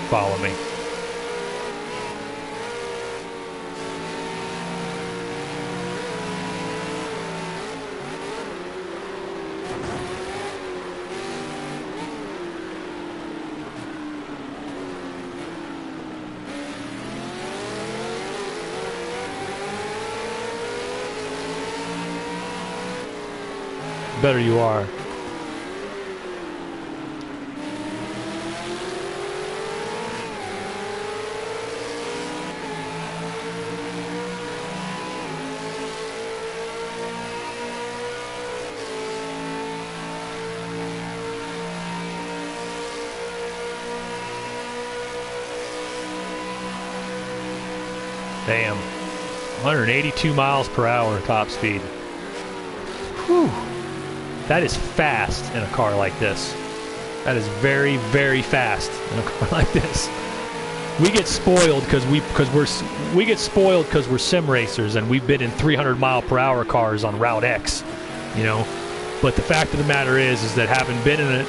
Follow me. Better you are. Damn. 182 miles per hour top speed. Whew. That is fast in a car like this. That is very, very fast in a car like this. We get spoiled because we're sim racers and we've been in 300 mile per hour cars on Route X, you know. But the fact of the matter is that having been in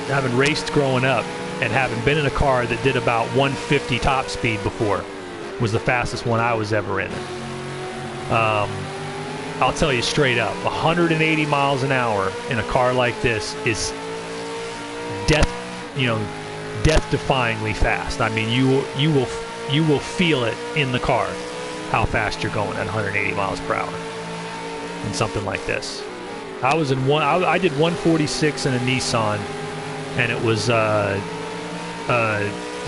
having raced growing up and having been in a car that did about 150 top speed before was the fastest one I was ever in. I'll tell you straight up, 180 miles an hour in a car like this is death-defyingly fast. I mean, you will feel it in the car how fast you're going at 180 miles per hour in something like this. I did 146 in a Nissan, and it was the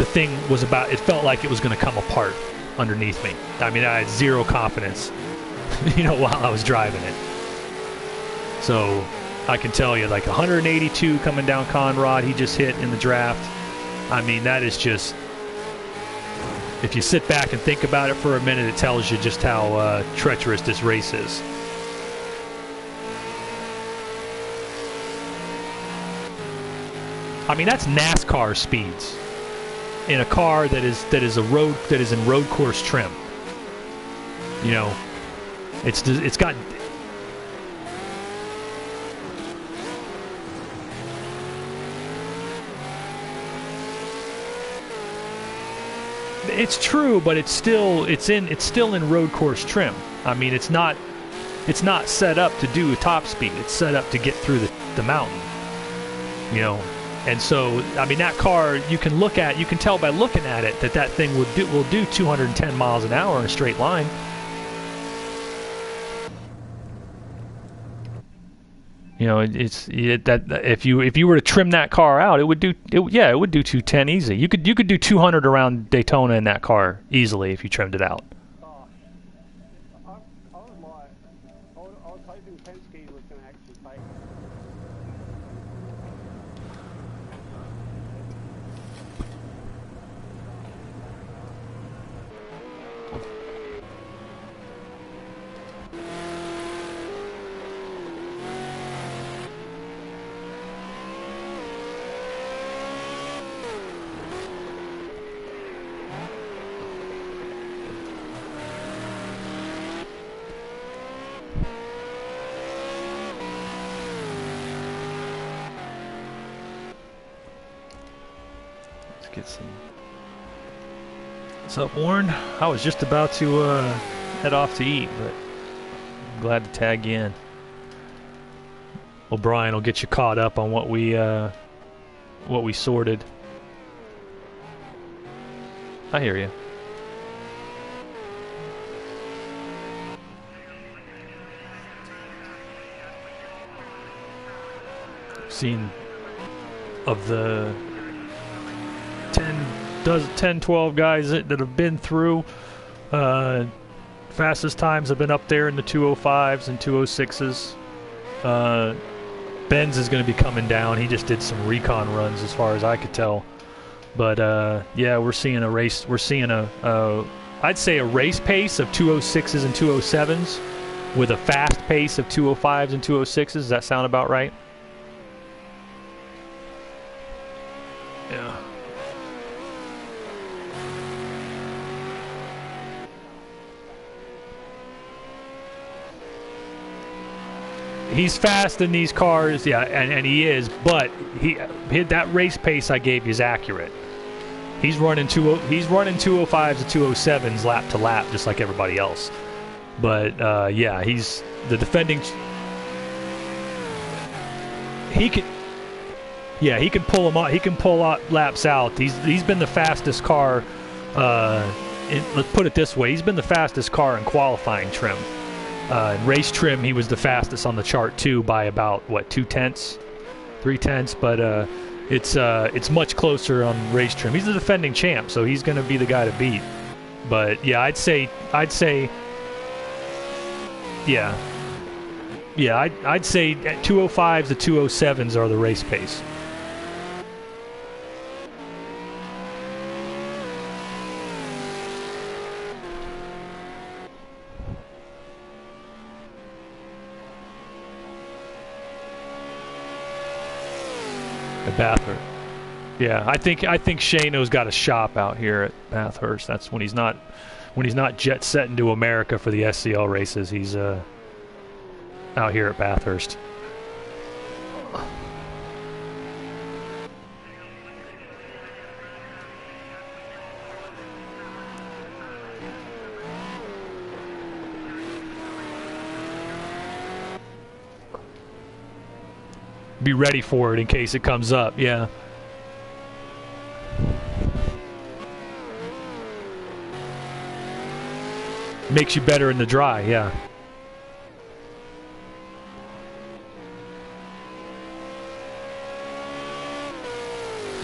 thing was about. It felt like it was going to come apart underneath me. I mean, I had zero confidence. While I was driving it. So I can tell you, like 182 coming down Conrad, he just hit in the draft. I mean, that is just, if you sit back and think about it for a minute, it tells you just how treacherous this race is. I mean, that's NASCAR speeds in a car that is in road course trim. It's got. It's true, but it's still in road course trim. I mean, it's not set up to do top speed. It's set up to get through the mountain. And so I mean, that car you can tell by looking at it that thing will do 210 miles an hour in a straight line. That if you were to trim that car out, it would do 210 easy. You could do 200 around Daytona in that car easily if you trimmed it out. I was hoping Penske was going to actually take. Get some. What's up, Warren? I was just about to head off to eat, but I'm glad to tag you in. O'Brien will get you caught up on what we sorted. I hear you. Seen of the 10, 12 guys that have been through. Fastest times have been up there in the 205s and 206s. Benz is going to be coming down. He just did some recon runs as far as I could tell. But yeah, we're seeing a race. We're seeing I'd say a race pace of 206s and 207s with a fast pace of 205s and 206s. Does that sound about right? Yeah. he's fast in these cars, yeah, and he is. But that race pace I gave you is accurate. He's running 205s to 207s lap to lap, just like everybody else. But yeah, he's the defending. He can pull him out. He can pull out laps out. He's been the fastest car. Let's put it this way: he's been the fastest car in qualifying trim. In race trim, he was the fastest on the chart too by about 2/10, 3/10. But it's much closer on race trim. He's the defending champ, so he's going to be the guy to beat. But yeah, I'd say yeah. I'd say 205s to 207s are the race pace. At Bathurst. Yeah, I think Shano's got a shop out here at Bathurst. That's when he's not jet setting to America for the SCL races. He's out here at Bathurst. Be ready for it in case it comes up, yeah. Makes you better in the dry, yeah.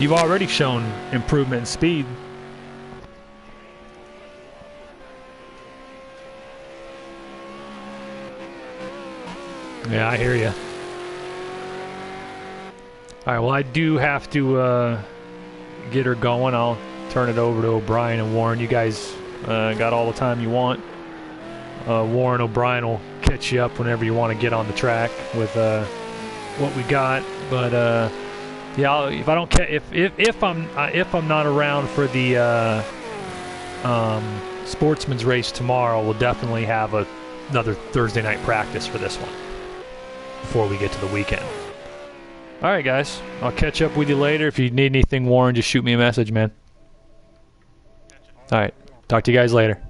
You've already shown improvement in speed. Yeah, I hear you. All right, well, I do have to get her going. I'll turn it over to O'Brien and Warren. You guys got all the time you want. Warren, O'Brien will catch you up whenever you want to get on the track with what we got. But yeah, if I don't if I'm not around for the Sportsman's race tomorrow, we'll definitely have another Thursday night practice for this one before we get to the weekend. All right, guys. I'll catch up with you later. If you need anything, Warren, just shoot me a message, man. All right. Talk to you guys later.